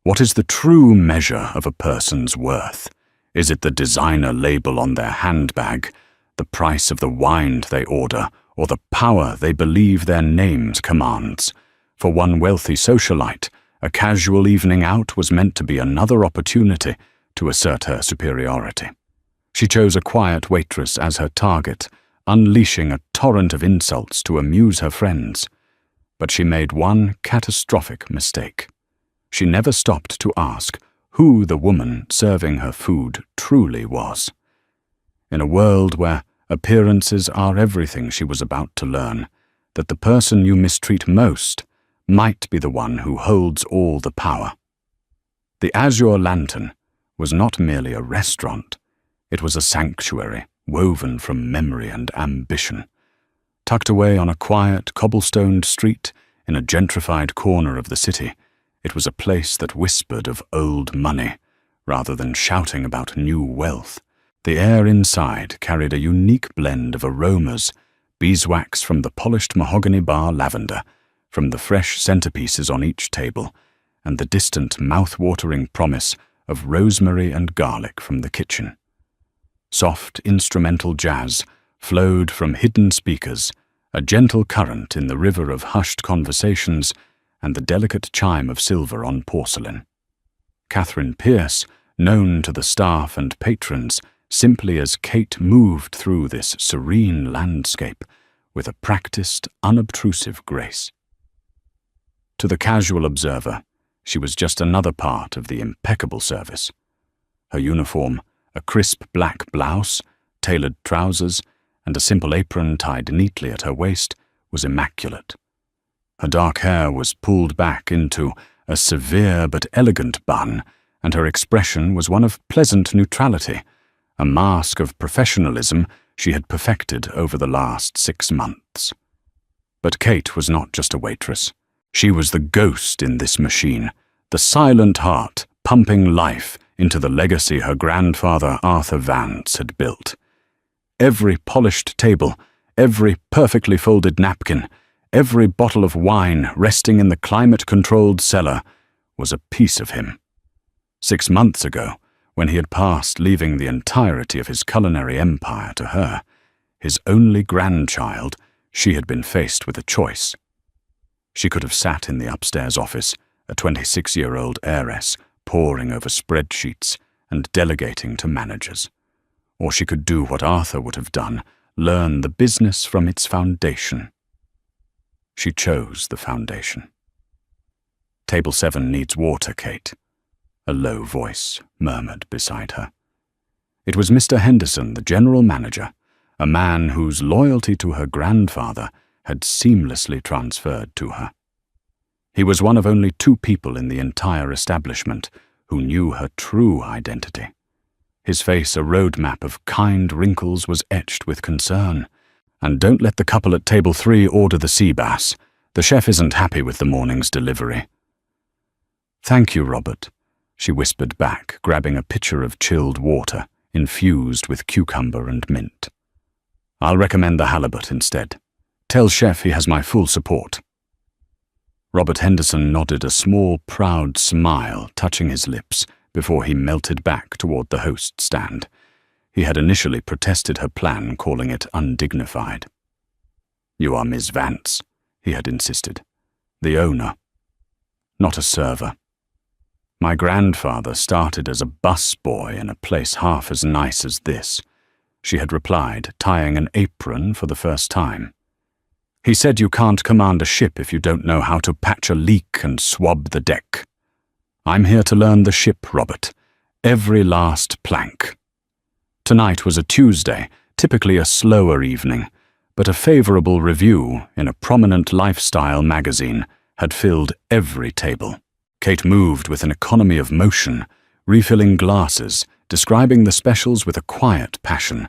What is the true measure of a person's worth? Is it the designer label on their handbag, the price of the wine they order, or the power they believe their names commands? For one wealthy socialite, a casual evening out was meant to be another opportunity to assert her superiority. She chose a quiet waitress as her target, unleashing a torrent of insults to amuse her friends. But she made one catastrophic mistake. She never stopped to ask who the woman serving her food truly was. In a world where appearances are everything, she was about to learn that the person you mistreat most might be the one who holds all the power. The Azure Lantern was not merely a restaurant. It was a sanctuary woven from memory and ambition. Tucked away on a quiet, cobblestoned street in a gentrified corner of the city, it was a place that whispered of old money rather than shouting about new wealth. The air inside carried a unique blend of aromas, beeswax from the polished mahogany bar lavender, from the fresh centerpieces on each table, and the distant mouth-watering promise of rosemary and garlic from the kitchen. Soft instrumental jazz flowed from hidden speakers, a gentle current in the river of hushed conversations, and the delicate chime of silver on porcelain. Catherine Pierce, known to the staff and patrons simply as Kate, moved through this serene landscape with a practiced, unobtrusive grace. To the casual observer, she was just another part of the impeccable service. Her uniform, a crisp black blouse, tailored trousers, and a simple apron tied neatly at her waist, was immaculate. Her dark hair was pulled back into a severe but elegant bun, and her expression was one of pleasant neutrality, a mask of professionalism she had perfected over the last 6 months. But Kate was not just a waitress. She was the ghost in this machine, the silent heart pumping life into the legacy her grandfather Arthur Vance had built. Every polished table, every perfectly folded napkin, every bottle of wine resting in the climate-controlled cellar was a piece of him. 6 months ago, when he had passed, leaving the entirety of his culinary empire to her, his only grandchild, she had been faced with a choice. She could have sat in the upstairs office, a 26-year-old heiress, poring over spreadsheets and delegating to managers. Or she could do what Arthur would have done, learn the business from its foundation. She chose the foundation. "Table 7 needs water, Kate," a low voice murmured beside her. It was Mr. Henderson, the general manager, a man whose loyalty to her grandfather had seamlessly transferred to her. He was one of only 2 people in the entire establishment who knew her true identity. His face, a roadmap of kind wrinkles, was etched with concern. "And don't let the couple at table 3 order the sea bass. The chef isn't happy with the morning's delivery." "Thank you, Robert," she whispered back, grabbing a pitcher of chilled water, infused with cucumber and mint. "I'll recommend the halibut instead. Tell chef he has my full support." Robert Henderson nodded, a small, proud smile touching his lips before he melted back toward the host stand. He had initially protested her plan, calling it undignified. "You are Miss Vance," he had insisted. "The owner, not a server. My grandfather started as a busboy in a place half as nice as this," she had replied, tying an apron for the first time. "He said you can't command a ship if you don't know how to patch a leak and swab the deck. I'm here to learn the ship, Robert. Every last plank." Tonight was a Tuesday, typically a slower evening, but a favorable review in a prominent lifestyle magazine had filled every table. Kate moved with an economy of motion, refilling glasses, describing the specials with a quiet passion,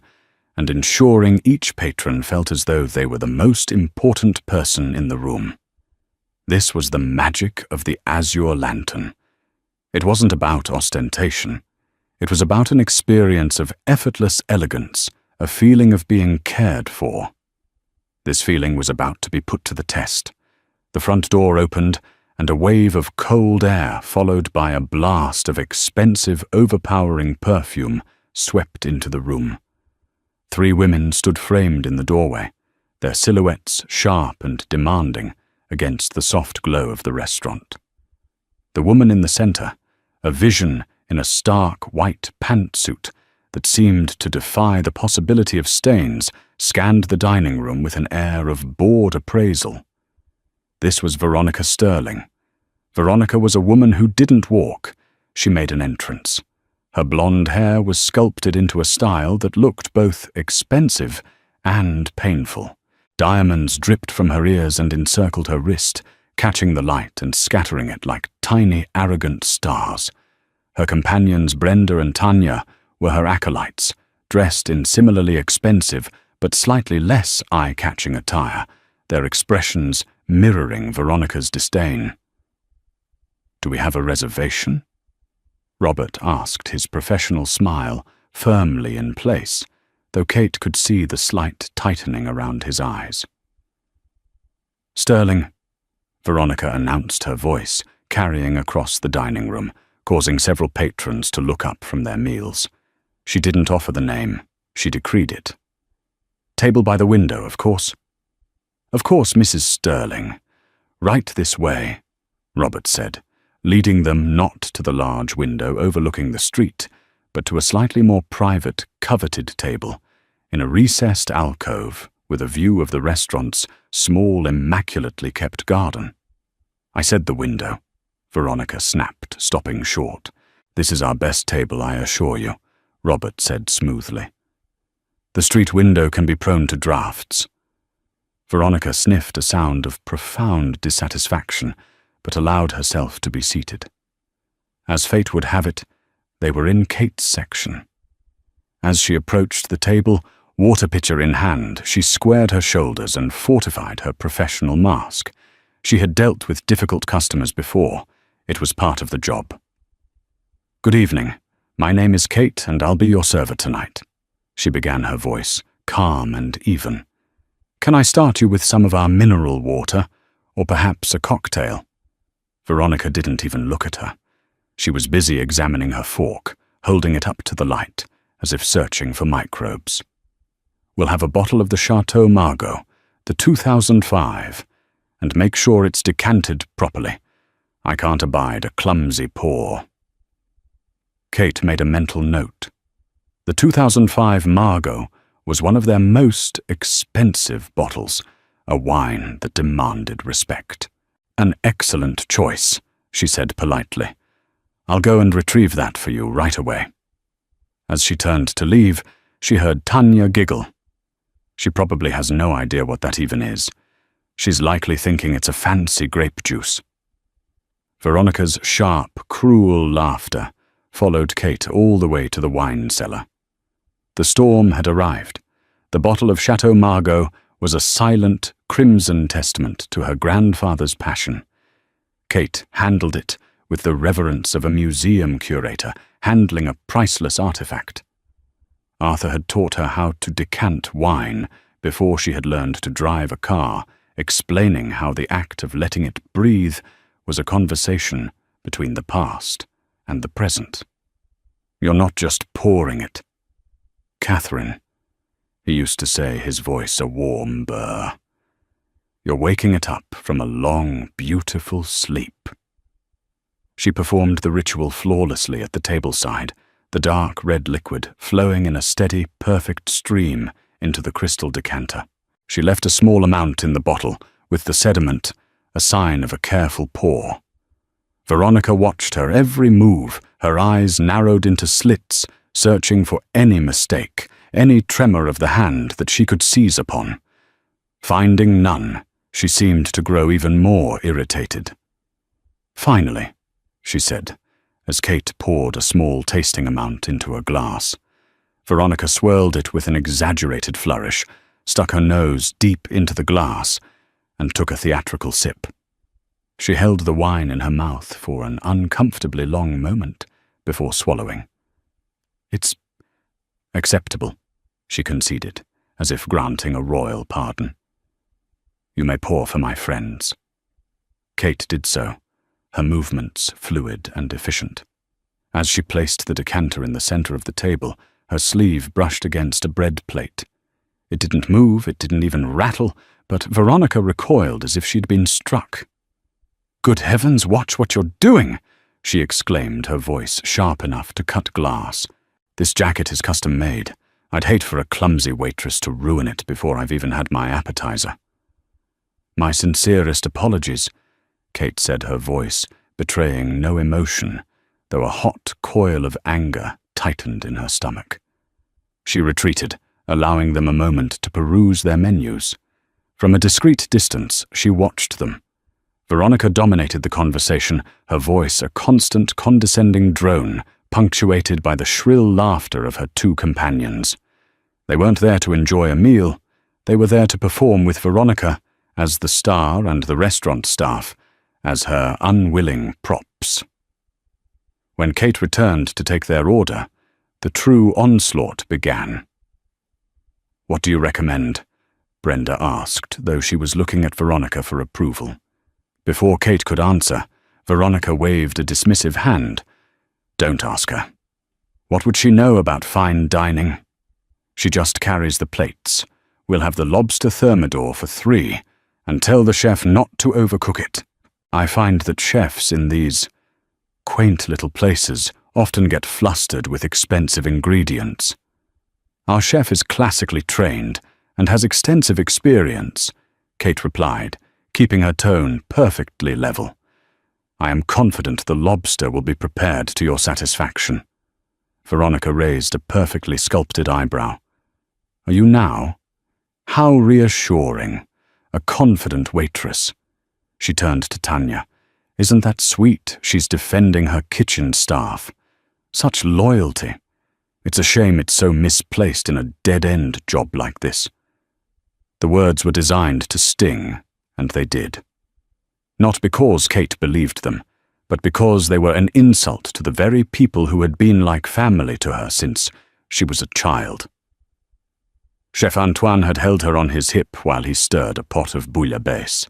and ensuring each patron felt as though they were the most important person in the room. This was the magic of the Azure Lantern. It wasn't about ostentation. It was about an experience of effortless elegance, a feeling of being cared for. This feeling was about to be put to the test. The front door opened, and a wave of cold air followed by a blast of expensive, overpowering perfume swept into the room. 3 women stood framed in the doorway, their silhouettes sharp and demanding against the soft glow of the restaurant. The woman in the center, a vision in a stark white pantsuit that seemed to defy the possibility of stains, scanned the dining room with an air of bored appraisal. This was Veronica Sterling. Veronica was a woman who didn't walk. She made an entrance. Her blonde hair was sculpted into a style that looked both expensive and painful. Diamonds dripped from her ears and encircled her wrist, catching the light and scattering it like tiny, arrogant stars. Her companions Brenda and Tanya were her acolytes, dressed in similarly expensive but slightly less eye-catching attire, their expressions mirroring Veronica's disdain. "Do we have a reservation?" Robert asked, his professional smile firmly in place, though Kate could see the slight tightening around his eyes. "Sterling," Veronica announced, her voice carrying across the dining room, causing several patrons to look up from their meals. She didn't offer the name. She decreed it. "Table by the window, of course." "Of course, Mrs. Sterling. Right this way," Robert said, leading them not to the large window overlooking the street, but to a slightly more private, coveted table in a recessed alcove with a view of the restaurant's small, immaculately kept garden. "I said the window," Veronica snapped, stopping short. "This is our best table, I assure you," Robert said smoothly. "The street window can be prone to drafts." Veronica sniffed a sound of profound dissatisfaction, but allowed herself to be seated. As fate would have it, they were in Kate's section. As she approached the table, water pitcher in hand, she squared her shoulders and fortified her professional mask. She had dealt with difficult customers before. It was part of the job. "Good evening. My name is Kate, and I'll be your server tonight," she began, her voice calm and even. "Can I start you with some of our mineral water, or perhaps a cocktail?" Veronica didn't even look at her. She was busy examining her fork, holding it up to the light, as if searching for microbes. "We'll have a bottle of the Chateau Margaux, the 2005, and make sure it's decanted properly. I can't abide a clumsy pour." Kate made a mental note. The 2005 Margaux was one of their most expensive bottles, a wine that demanded respect. "An excellent choice," she said politely. "I'll go and retrieve that for you right away." As she turned to leave, she heard Tanya giggle. She probably has no idea what that even is. She's likely thinking it's a fancy grape juice. Veronica's sharp, cruel laughter followed Kate all the way to the wine cellar. The storm had arrived. The bottle of Chateau Margaux was a silent, crimson testament to her grandfather's passion. Kate handled it with the reverence of a museum curator handling a priceless artifact. Arthur had taught her how to decant wine before she had learned to drive a car, explaining how the act of letting it breathe was a conversation between the past and the present. "You're not just pouring it. Catherine," he used to say, his voice a warm burr, "you're waking it up from a long, beautiful sleep." She performed the ritual flawlessly at the tableside, the dark red liquid flowing in a steady, perfect stream into the crystal decanter. She left a small amount in the bottle, with the sediment a sign of a careful pour. Veronica watched her every move, her eyes narrowed into slits, searching for any mistake, any tremor of the hand that she could seize upon. Finding none, she seemed to grow even more irritated. "Finally," she said, as Kate poured a small tasting amount into a glass. Veronica swirled it with an exaggerated flourish, stuck her nose deep into the glass, and took a theatrical sip. She held the wine in her mouth for an uncomfortably long moment before swallowing. "It's acceptable," she conceded, as if granting a royal pardon. "You may pour for my friends." Kate did so, her movements fluid and efficient. As she placed the decanter in the center of the table, her sleeve brushed against a bread plate. It didn't move, it didn't even rattle, but Veronica recoiled as if she'd been struck. "Good heavens, watch what you're doing!" she exclaimed, her voice sharp enough to cut glass. "This jacket is custom-made. I'd hate for a clumsy waitress to ruin it before I've even had my appetizer." "My sincerest apologies," Kate said, her voice betraying no emotion, though a hot coil of anger tightened in her stomach. She retreated, allowing them a moment to peruse their menus. From a discreet distance, she watched them. Veronica dominated the conversation, her voice a constant, condescending drone, punctuated by the shrill laughter of her two companions. They weren't there to enjoy a meal. They were there to perform with Veronica, as the star and the restaurant staff, as her unwilling props. When Kate returned to take their order, the true onslaught began. "What do you recommend?" Brenda asked, though she was looking at Veronica for approval. Before Kate could answer, Veronica waved a dismissive hand. "Don't ask her. What would she know about fine dining? She just carries the plates. We'll have the lobster thermidor for 3, and tell the chef not to overcook it. I find that chefs in these quaint little places often get flustered with expensive ingredients. Our chef is classically trained and has extensive experience," Kate replied, keeping her tone perfectly level. "I am confident the lobster will be prepared to your satisfaction." Veronica raised a perfectly sculpted eyebrow. "Are you now? How reassuring. A confident waitress." She turned to Tanya. "Isn't that sweet? She's defending her kitchen staff. Such loyalty. It's a shame it's so misplaced in a dead-end job like this." The words were designed to sting, and they did. Not because Kate believed them, but because they were an insult to the very people who had been like family to her since she was a child. Chef Antoine had held her on his hip while he stirred a pot of bouillabaisse.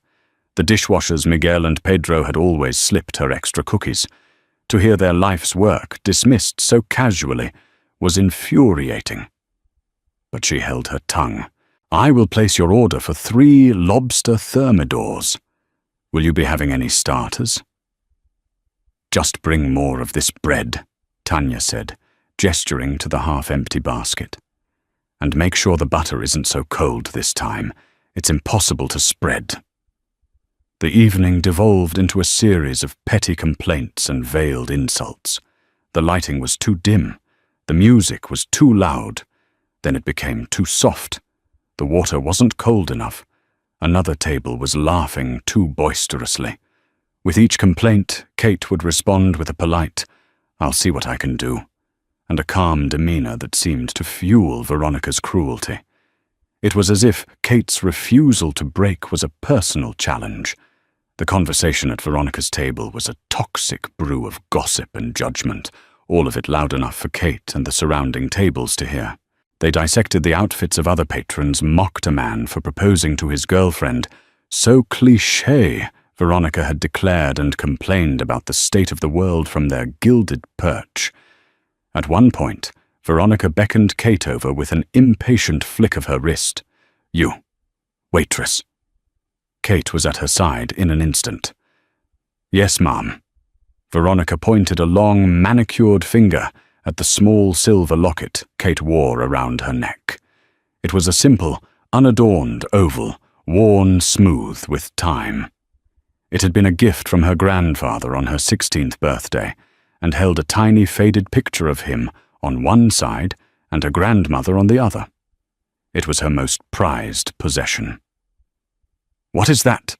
The dishwashers Miguel and Pedro had always slipped her extra cookies. To hear their life's work dismissed so casually was infuriating. But she held her tongue. "I will place your order for 3 lobster thermidors. Will you be having any starters?" "Just bring more of this bread," Tanya said, gesturing to the half-empty basket. "And make sure the butter isn't so cold this time. It's impossible to spread." The evening devolved into a series of petty complaints and veiled insults. The lighting was too dim. The music was too loud. Then it became too soft. The water wasn't cold enough. Another table was laughing too boisterously. With each complaint, Kate would respond with a polite, "I'll see what I can do," and a calm demeanor that seemed to fuel Veronica's cruelty. It was as if Kate's refusal to break was a personal challenge. The conversation at Veronica's table was a toxic brew of gossip and judgment, all of it loud enough for Kate and the surrounding tables to hear. They dissected the outfits of other patrons, mocked a man for proposing to his girlfriend. So cliché, Veronica had declared and complained about the state of the world from their gilded perch. At one point, Veronica beckoned Kate over with an impatient flick of her wrist. "You, waitress." Kate was at her side in an instant. "Yes, ma'am." Veronica pointed a long, manicured finger at the small silver locket Kate wore around her neck. It was a simple, unadorned oval, worn smooth with time. It had been a gift from her grandfather on her 16th birthday, and held a tiny faded picture of him on one side and her grandmother on the other. It was her most prized possession. "What is that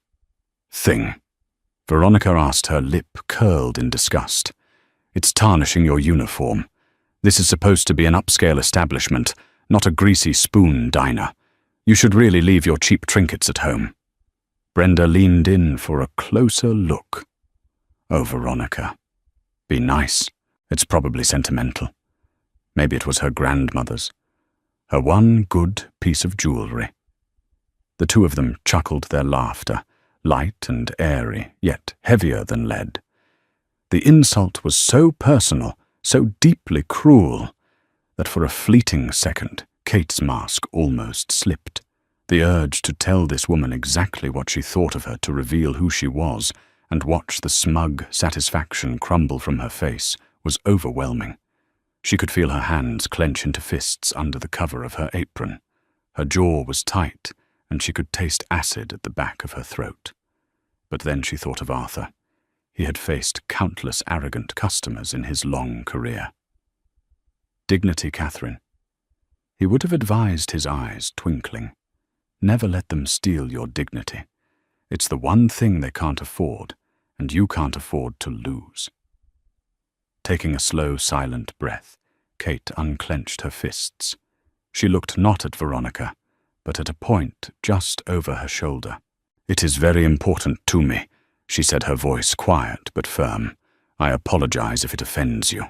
thing?" Veronica asked, her lip curled in disgust. "It's tarnishing your uniform. This is supposed to be an upscale establishment, not a greasy spoon diner. You should really leave your cheap trinkets at home." Brenda leaned in for a closer look. "Oh, Veronica. Be nice. It's probably sentimental. Maybe it was her grandmother's. Her one good piece of jewelry." The two of them chuckled their laughter, light and airy, yet heavier than lead. The insult was so personal, so deeply cruel, that for a fleeting second, Kate's mask almost slipped. The urge to tell this woman exactly what she thought of her, to reveal who she was, and watch the smug satisfaction crumble from her face, was overwhelming. She could feel her hands clench into fists under the cover of her apron. Her jaw was tight, and she could taste acid at the back of her throat. But then she thought of Arthur. He had faced countless arrogant customers in his long career. Dignity, Catherine. He would have advised, his eyes twinkling. Never let them steal your dignity. It's the one thing they can't afford, and you can't afford to lose. Taking a slow, silent breath, Kate unclenched her fists. She looked not at Veronica, but at a point just over her shoulder. "It is very important to me," she said, her voice quiet but firm. "I apologize if it offends you.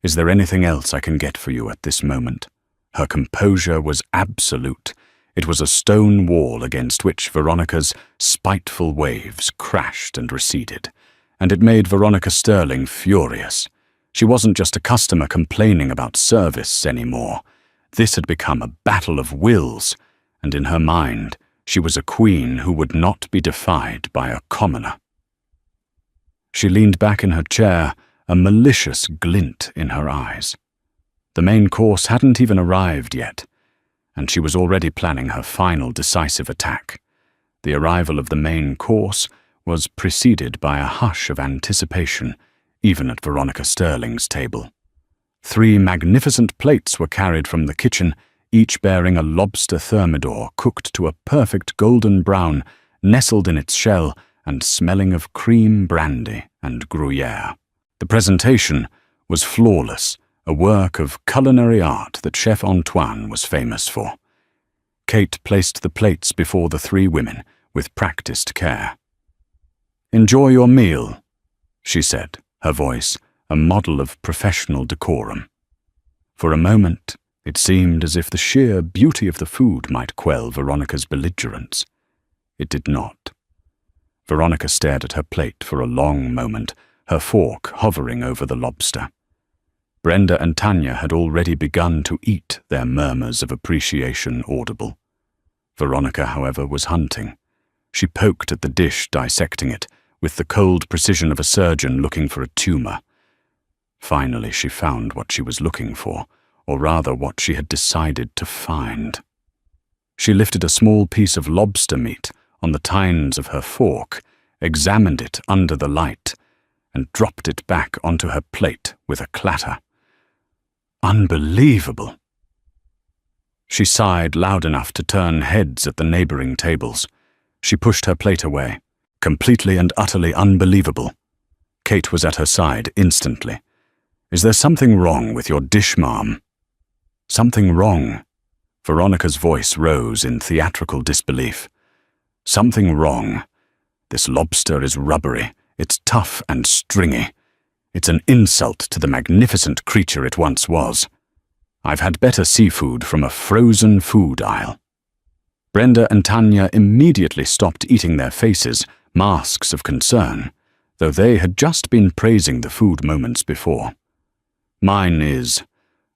Is there anything else I can get for you at this moment?" Her composure was absolute. It was a stone wall against which Veronica's spiteful waves crashed and receded, and it made Veronica Sterling furious. She wasn't just a customer complaining about service anymore. This had become a battle of wills, and in her mind, she was a queen who would not be defied by a commoner. She leaned back in her chair, a malicious glint in her eyes. The main course hadn't even arrived yet, and she was already planning her final decisive attack. The arrival of the main course was preceded by a hush of anticipation, even at Veronica Sterling's table. 3 magnificent plates were carried from the kitchen, each bearing a lobster thermidor cooked to a perfect golden brown, nestled in its shell and smelling of cream brandy and Gruyere. The presentation was flawless, a work of culinary art that Chef Antoine was famous for. Kate placed the plates before the 3 women with practiced care. "Enjoy your meal," she said, her voice a model of professional decorum. For a moment, it seemed as if the sheer beauty of the food might quell Veronica's belligerence. It did not. Veronica stared at her plate for a long moment, her fork hovering over the lobster. Brenda and Tanya had already begun to eat, their murmurs of appreciation audible. Veronica, however, was hunting. She poked at the dish, dissecting it, with the cold precision of a surgeon looking for a tumor. Finally, she found what she was looking for, or rather what she had decided to find. She lifted a small piece of lobster meat on the tines of her fork, examined it under the light, and dropped it back onto her plate with a clatter. Unbelievable! She sighed loud enough to turn heads at the neighboring tables. She pushed her plate away. Completely and utterly unbelievable. Kate was at her side instantly. "Is there something wrong with your dish, ma'am?" "Something wrong?" Veronica's voice rose in theatrical disbelief. "Something wrong. This lobster is rubbery. It's tough and stringy. It's an insult to the magnificent creature it once was. I've had better seafood from a frozen food aisle." Brenda and Tanya immediately stopped eating, their faces masks of concern, though they had just been praising the food moments before. "Mine is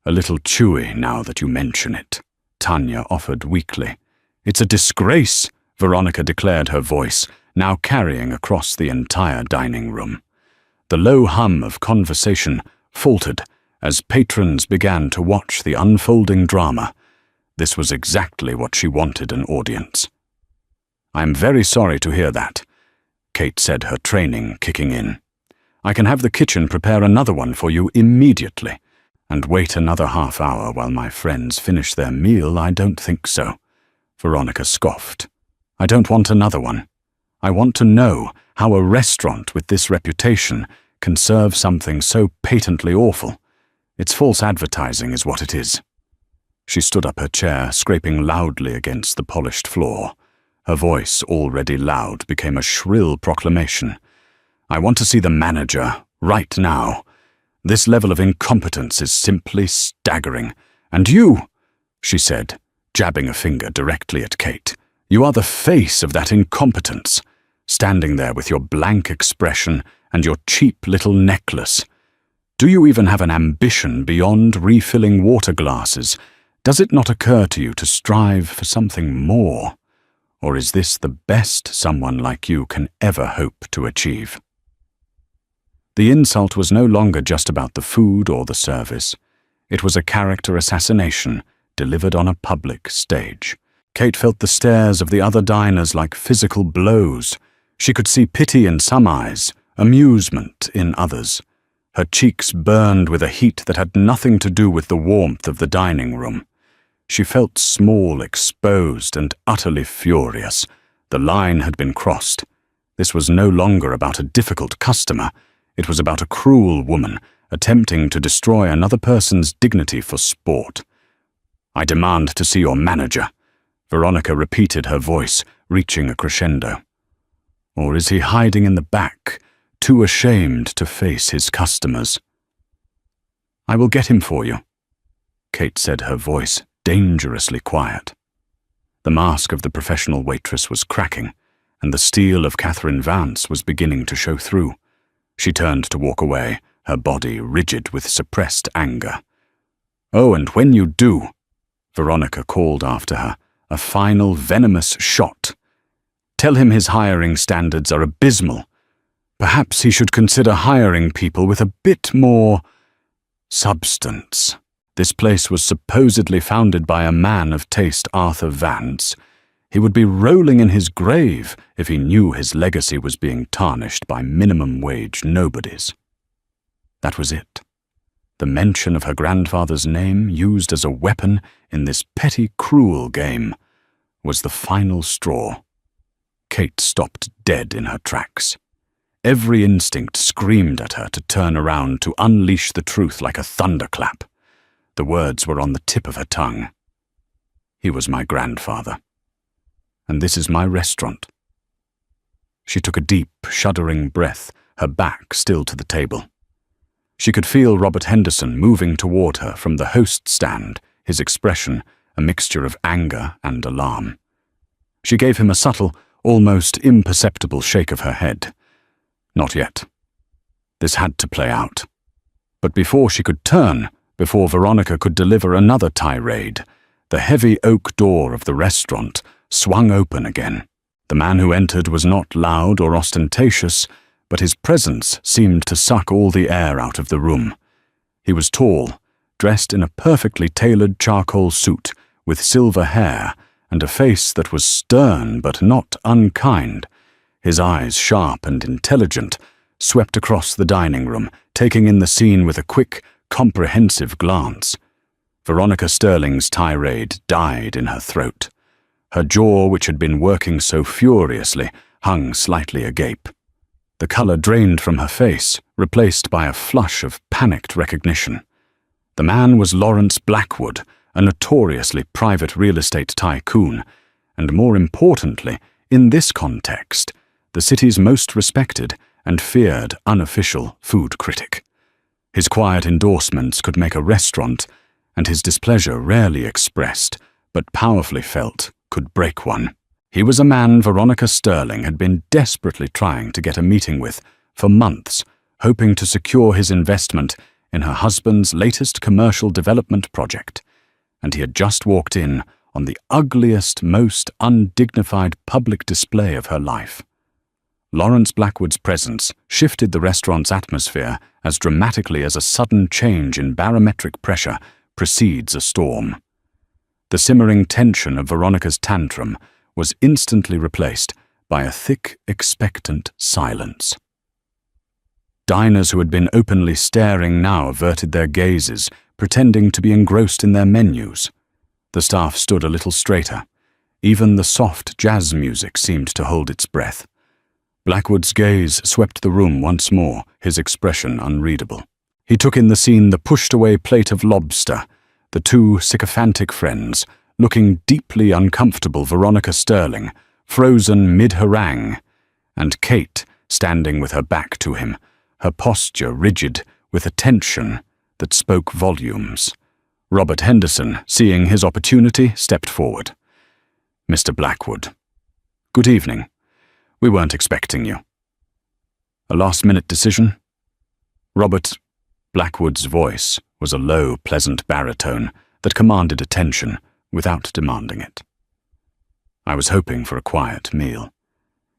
a little chewy now that you mention it," Tanya offered weakly. "It's a disgrace," Veronica declared, her voice now carrying across the entire dining room. The low hum of conversation faltered as patrons began to watch the unfolding drama. This was exactly what she wanted an audience. "I'm very sorry to hear that," Kate said, her training kicking in. "I can have the kitchen prepare another one for you immediately. And wait another half hour while my friends finish their meal? I don't think so." Veronica scoffed. "I don't want another one. I want to know how a restaurant with this reputation can serve something so patently awful. It's false advertising is what it is." She stood up her chair, scraping loudly against the polished floor. Her voice, already loud, became a shrill proclamation. "I want to see the manager, right now. This level of incompetence is simply staggering. And you," she said, jabbing a finger directly at Kate, "you are the face of that incompetence, standing there with your blank expression and your cheap little necklace. Do you even have an ambition beyond refilling water glasses? Does it not occur to you to strive for something more? Or is this the best someone like you can ever hope to achieve? The insult was no longer just about the food or the service. It was a character assassination delivered on a public stage. Kate felt the stares of the other diners like physical blows. She could see pity in some eyes, amusement in others. Her cheeks burned with a heat that had nothing to do with the warmth of the dining room. She felt small, exposed, and utterly furious. The line had been crossed. This was no longer about a difficult customer. It was about a cruel woman attempting to destroy another person's dignity for sport. "I demand to see your manager," Veronica repeated, her voice reaching a crescendo. Or is he hiding in the back, too ashamed to face his customers? "I will get him for you," Kate said, her voice dangerously quiet. The mask of the professional waitress was cracking, and the steel of Catherine Vance was beginning to show through. She turned to walk away, her body rigid with suppressed anger. "Oh, and when you do," Veronica called after her, a final venomous shot. "Tell him his hiring standards are abysmal. Perhaps he should consider hiring people with a bit more substance." This place was supposedly founded by a man of taste, Arthur Vance. He would be rolling in his grave if he knew his legacy was being tarnished by minimum-wage nobodies. That was it. The mention of her grandfather's name, used as a weapon in this petty, cruel game, was the final straw. Kate stopped dead in her tracks. Every instinct screamed at her to turn around, to unleash the truth like a thunderclap. The words were on the tip of her tongue. He was my grandfather. And this is my restaurant. She took a deep, shuddering breath, her back still to the table. She could feel Robert Henderson moving toward her from the host stand, his expression a mixture of anger and alarm. She gave him a subtle, almost imperceptible shake of her head. Not yet. This had to play out. But before she could turn, before Veronica could deliver another tirade, the heavy oak door of the restaurant swung open again. The man who entered was not loud or ostentatious, but his presence seemed to suck all the air out of the room. He was tall, dressed in a perfectly tailored charcoal suit, with silver hair and a face that was stern but not unkind. His eyes, sharp and intelligent, swept across the dining room, taking in the scene with a quick, comprehensive glance. Veronica Sterling's tirade died in her throat. Her jaw, which had been working so furiously, hung slightly agape. The color drained from her face, replaced by a flush of panicked recognition. The man was Lawrence Blackwood, a notoriously private real estate tycoon, and more importantly, in this context, the city's most respected and feared unofficial food critic. His quiet endorsements could make a restaurant, and his displeasure, rarely expressed, but powerfully felt, could break one. He was a man Veronica Sterling had been desperately trying to get a meeting with for months, hoping to secure his investment in her husband's latest commercial development project, and he had just walked in on the ugliest, most undignified public display of her life. Lawrence Blackwood's presence shifted the restaurant's atmosphere as dramatically as a sudden change in barometric pressure precedes a storm. The simmering tension of Veronica's tantrum was instantly replaced by a thick, expectant silence. Diners who had been openly staring now averted their gazes, pretending to be engrossed in their menus. The staff stood a little straighter. Even the soft jazz music seemed to hold its breath. Blackwood's gaze swept the room once more, his expression unreadable. He took in the scene, the pushed-away plate of lobster, the two sycophantic friends, looking deeply uncomfortable, Veronica Sterling, frozen mid-harangue, and Kate standing with her back to him, her posture rigid with a tension that spoke volumes. Robert Henderson, seeing his opportunity, stepped forward. "Mr. Blackwood, good evening. We weren't expecting you." A last-minute decision? Robert Blackwood's voice was a low, pleasant baritone that commanded attention without demanding it. I was hoping for a quiet meal.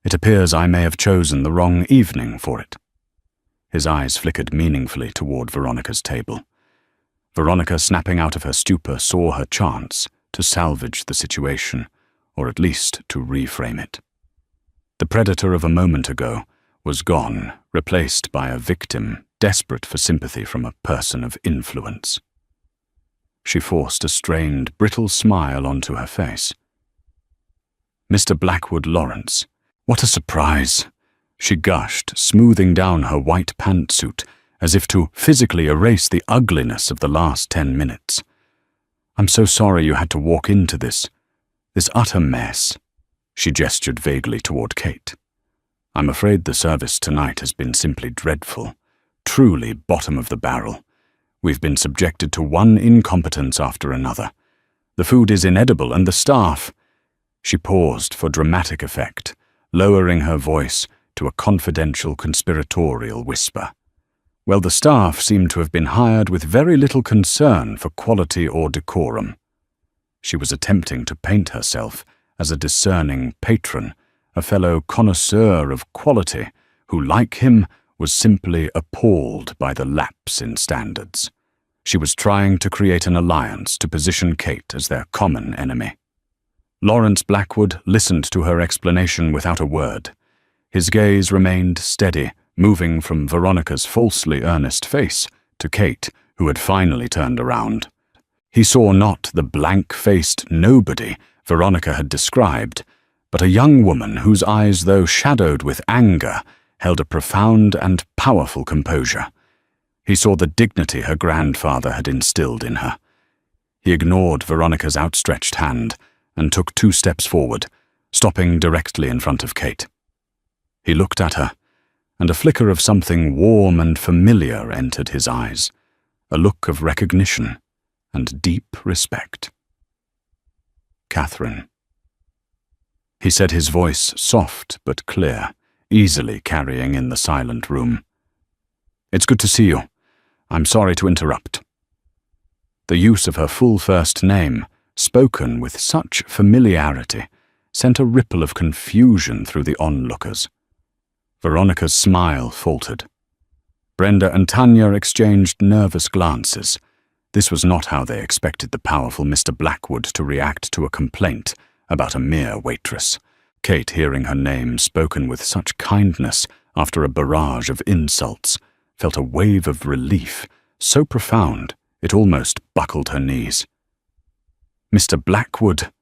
It appears I may have chosen the wrong evening for it. His eyes flickered meaningfully toward Veronica's table. Veronica, snapping out of her stupor, saw her chance to salvage the situation, or at least to reframe it. The predator of a moment ago was gone, replaced by a victim desperate for sympathy from a person of influence. She forced a strained, brittle smile onto her face. "Mr. Blackwood Lawrence, what a surprise!" she gushed, smoothing down her white pantsuit as if to physically erase the ugliness of the last 10 minutes. "I'm so sorry you had to walk into this utter mess." She gestured vaguely toward Kate. "I'm afraid the service tonight has been simply dreadful, truly bottom of the barrel. We've been subjected to one incompetence after another. The food is inedible and the staff—" She paused for dramatic effect, lowering her voice to a confidential conspiratorial whisper. "Well, the staff seem to have been hired with very little concern for quality or decorum." She was attempting to paint herself as a discerning patron, a fellow connoisseur of quality, who, like him, was simply appalled by the lapse in standards. She was trying to create an alliance to position Kate as their common enemy. Lawrence Blackwood listened to her explanation without a word. His gaze remained steady, moving from Veronica's falsely earnest face to Kate, who had finally turned around. He saw not the blank-faced nobody Veronica had described, but a young woman whose eyes, though shadowed with anger, held a profound and powerful composure. He saw the dignity her grandfather had instilled in her. He ignored Veronica's outstretched hand and took 2 steps forward, stopping directly in front of Kate. He looked at her, and a flicker of something warm and familiar entered his eyes, a look of recognition and deep respect. "Catherine." He said, his voice soft but clear, easily carrying in the silent room. "It's good to see you. I'm sorry to interrupt." The use of her full first name, spoken with such familiarity, sent a ripple of confusion through the onlookers. Veronica's smile faltered. Brenda and Tanya exchanged nervous glances. This was not how they expected the powerful Mr. Blackwood to react to a complaint about a mere waitress. Kate, hearing her name spoken with such kindness after a barrage of insults, felt a wave of relief, so profound it almost buckled her knees. "Mr. Blackwood,"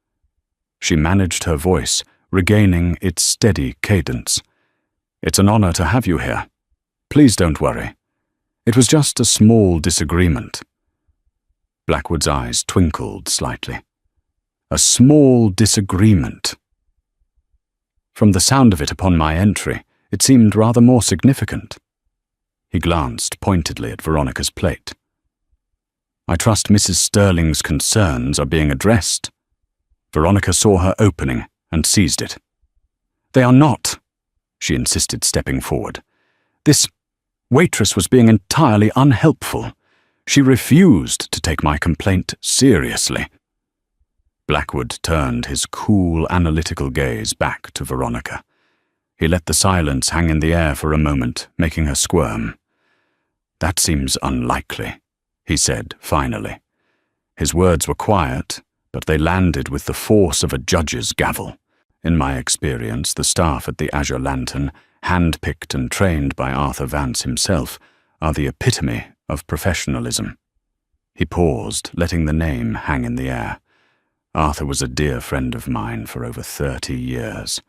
she managed her voice, regaining its steady cadence. "It's an honor to have you here. Please don't worry. It was just a small disagreement." Blackwood's eyes twinkled slightly. "A small disagreement." From the sound of it upon my entry, it seemed rather more significant. He glanced pointedly at Veronica's plate. "I trust Mrs. Sterling's concerns are being addressed." Veronica saw her opening and seized it. "They are not," she insisted, stepping forward. "This waitress was being entirely unhelpful. She refused to take my complaint seriously." Blackwood turned his cool, analytical gaze back to Veronica. He let the silence hang in the air for a moment, making her squirm. "That seems unlikely," he said finally. His words were quiet, but they landed with the force of a judge's gavel. In my experience, the staff at the Azure Lantern, hand-picked and trained by Arthur Vance himself, are the epitome of professionalism. He paused, letting the name hang in the air. Arthur was a dear friend of mine for over 30 years.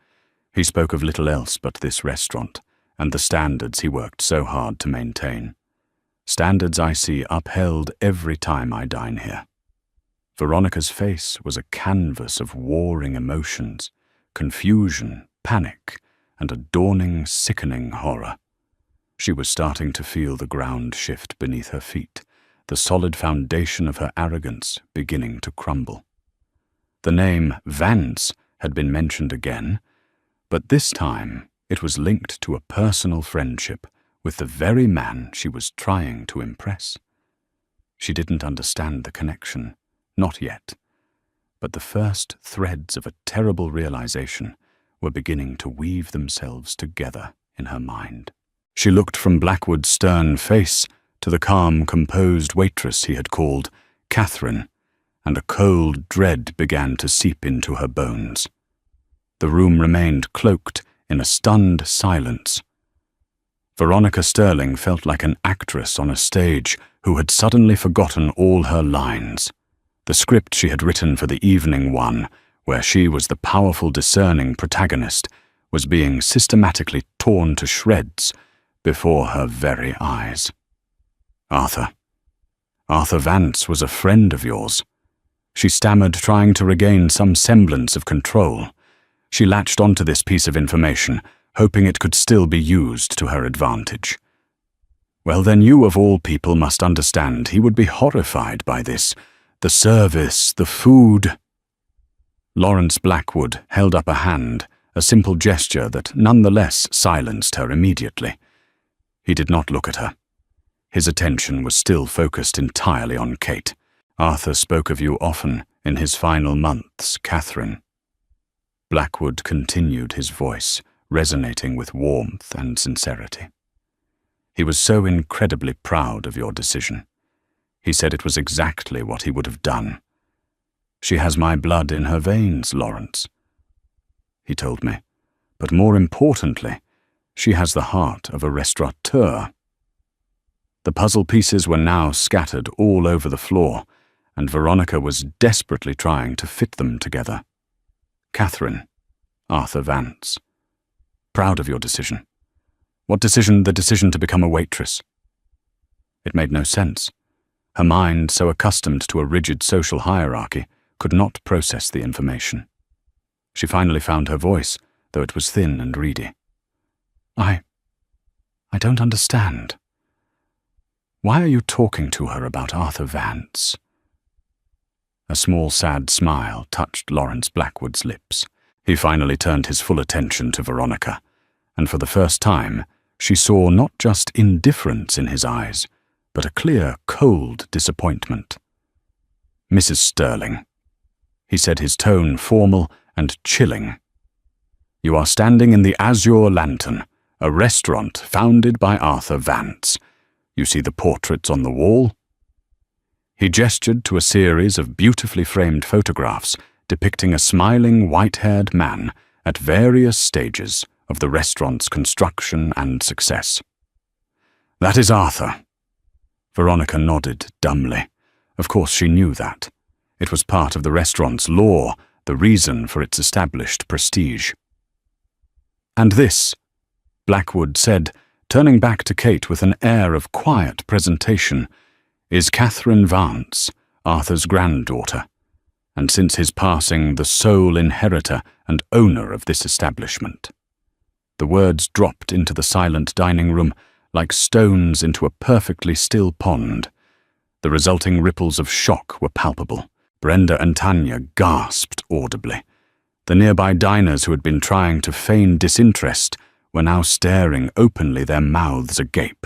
He spoke of little else but this restaurant, and the standards he worked so hard to maintain. Standards I see upheld every time I dine here. Veronica's face was a canvas of warring emotions, confusion, panic, and a dawning, sickening horror. She was starting to feel the ground shift beneath her feet, the solid foundation of her arrogance beginning to crumble. The name Vance had been mentioned again, but this time It was linked to a personal friendship with the very man she was trying to impress. She didn't understand the connection, not yet, but the first threads of a terrible realization were beginning to weave themselves together in her mind. She looked from Blackwood's stern face to the calm, composed waitress he had called Catherine, and a cold dread began to seep into her bones. The room remained cloaked in a stunned silence. Veronica Sterling felt like an actress on a stage who had suddenly forgotten all her lines. The script she had written for the evening one, where she was the powerful, discerning protagonist, was being systematically torn to shreds before her very eyes. Arthur Vance was a friend of yours. She stammered, trying to regain some semblance of control. She latched onto this piece of information, hoping it could still be used to her advantage. Well, then you of all people must understand he would be horrified by this. The service, the food. Lawrence Blackwood held up a hand, a simple gesture that nonetheless silenced her immediately. He did not look at her. His attention was still focused entirely on Kate. Arthur spoke of you often in his final months, Catherine. Blackwood continued, his voice resonating with warmth and sincerity. He was so incredibly proud of your decision. He said it was exactly what he would have done. She has my blood in her veins, Lawrence, he told me, but more importantly, she has the heart of a restaurateur. The puzzle pieces were now scattered all over the floor, and Veronica was desperately trying to fit them together. Catherine, Arthur Vance. Proud of your decision. What decision? The decision to become a waitress. It made no sense. Her mind, so accustomed to a rigid social hierarchy, could not process the information. She finally found her voice, though it was thin and reedy. I don't understand. Why are you talking to her about Arthur Vance? A small, sad smile touched Lawrence Blackwood's lips. He finally turned his full attention to Veronica, and for the first time, she saw not just indifference in his eyes, but a clear, cold disappointment. Mrs. Sterling, he said, his tone formal and chilling. You are standing in the Azure Lantern, a restaurant founded by Arthur Vance. You see the portraits on the wall? He gestured to a series of beautifully framed photographs depicting a smiling, white-haired man at various stages of the restaurant's construction and success. That is Arthur. Veronica nodded dumbly. Of course she knew that. It was part of the restaurant's lore, the reason for its established prestige. And this, Blackwood said, turning back to Kate with an air of quiet presentation, is Catherine Vance, Arthur's granddaughter, and since his passing the sole inheritor and owner of this establishment. The words dropped into the silent dining room like stones into a perfectly still pond. The resulting ripples of shock were palpable. Brenda and Tanya gasped audibly. The nearby diners who had been trying to feign disinterest were now staring openly, their mouths agape.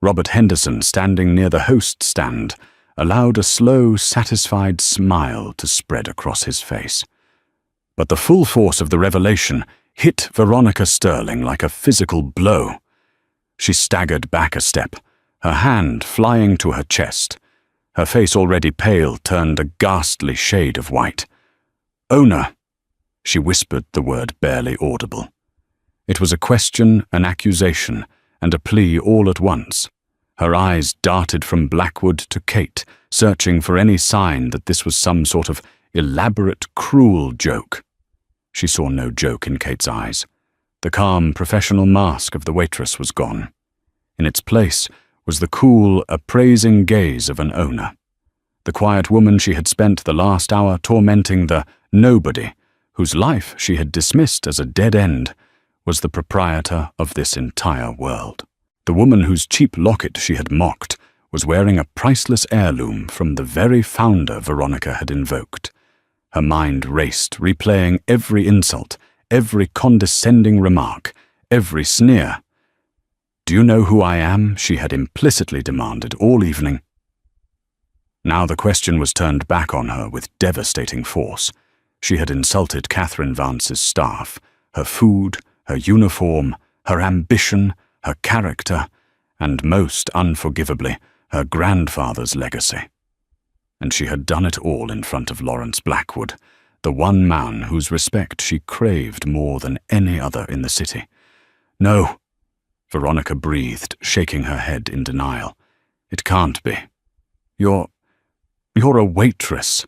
Robert Henderson, standing near the host stand, allowed a slow, satisfied smile to spread across his face. But the full force of the revelation hit Veronica Sterling like a physical blow. She staggered back a step, her hand flying to her chest. Her face, already pale, turned a ghastly shade of white. "Owner," she whispered the word barely audible. It was a question, an accusation, and a plea all at once. Her eyes darted from Blackwood to Kate, searching for any sign that this was some sort of elaborate, cruel joke. She saw no joke in Kate's eyes. The calm, professional mask of the waitress was gone. In its place was the cool, appraising gaze of an owner. The quiet woman she had spent the last hour tormenting, the nobody, whose life she had dismissed as a dead end, was the proprietor of this entire world. The woman whose cheap locket she had mocked was wearing a priceless heirloom from the very founder Veronica had invoked. Her mind raced, replaying every insult, every condescending remark, every sneer. "Do you know who I am?" she had implicitly demanded all evening. Now the question was turned back on her with devastating force. She had insulted Catherine Vance's staff, her food, her uniform, her ambition, her character, and most unforgivably, her grandfather's legacy. And she had done it all in front of Lawrence Blackwood, the one man whose respect she craved more than any other in the city. "No," Veronica breathed, shaking her head in denial. "It can't be. You're a waitress."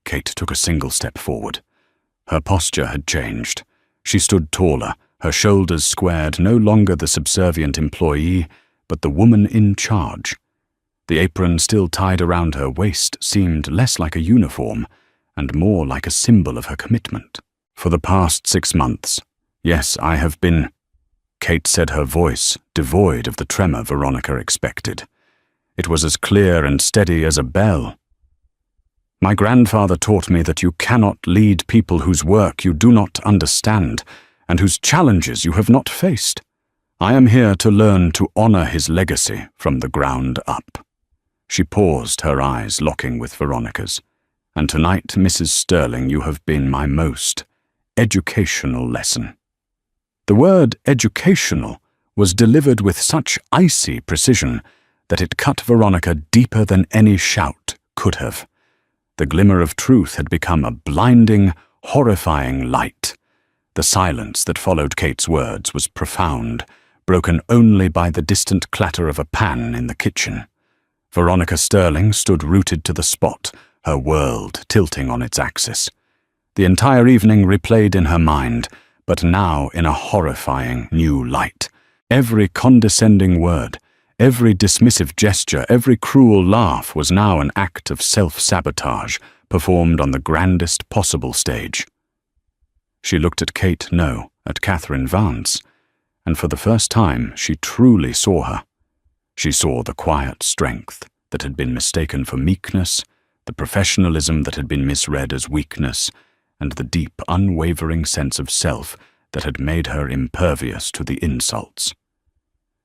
Kate took a single step forward. Her posture had changed. She stood taller, her shoulders squared, no longer the subservient employee, but the woman in charge. The apron still tied around her waist seemed less like a uniform and more like a symbol of her commitment. "For the past 6 months, yes, I have been—" Kate said, her voice devoid of the tremor Veronica expected. It was as clear and steady as a bell. "My grandfather taught me that you cannot lead people whose work you do not understand and whose challenges you have not faced. I am here to learn to honor his legacy from the ground up." She paused, her eyes locking with Veronica's. "And tonight, Mrs. Sterling, you have been my most educational lesson." The word educational was delivered with such icy precision that it cut Veronica deeper than any shout could have. The glimmer of truth had become a blinding, horrifying light. The silence that followed Kate's words was profound, broken only by the distant clatter of a pan in the kitchen. Veronica Sterling stood rooted to the spot, her world tilting on its axis. The entire evening replayed in her mind, but now in a horrifying new light. Every condescending word, every dismissive gesture, every cruel laugh was now an act of self-sabotage performed on the grandest possible stage. She looked at Kate, no, at Catherine Vance, and for the first time she truly saw her. She saw the quiet strength that had been mistaken for meekness, the professionalism that had been misread as weakness, and the deep, unwavering sense of self that had made her impervious to the insults.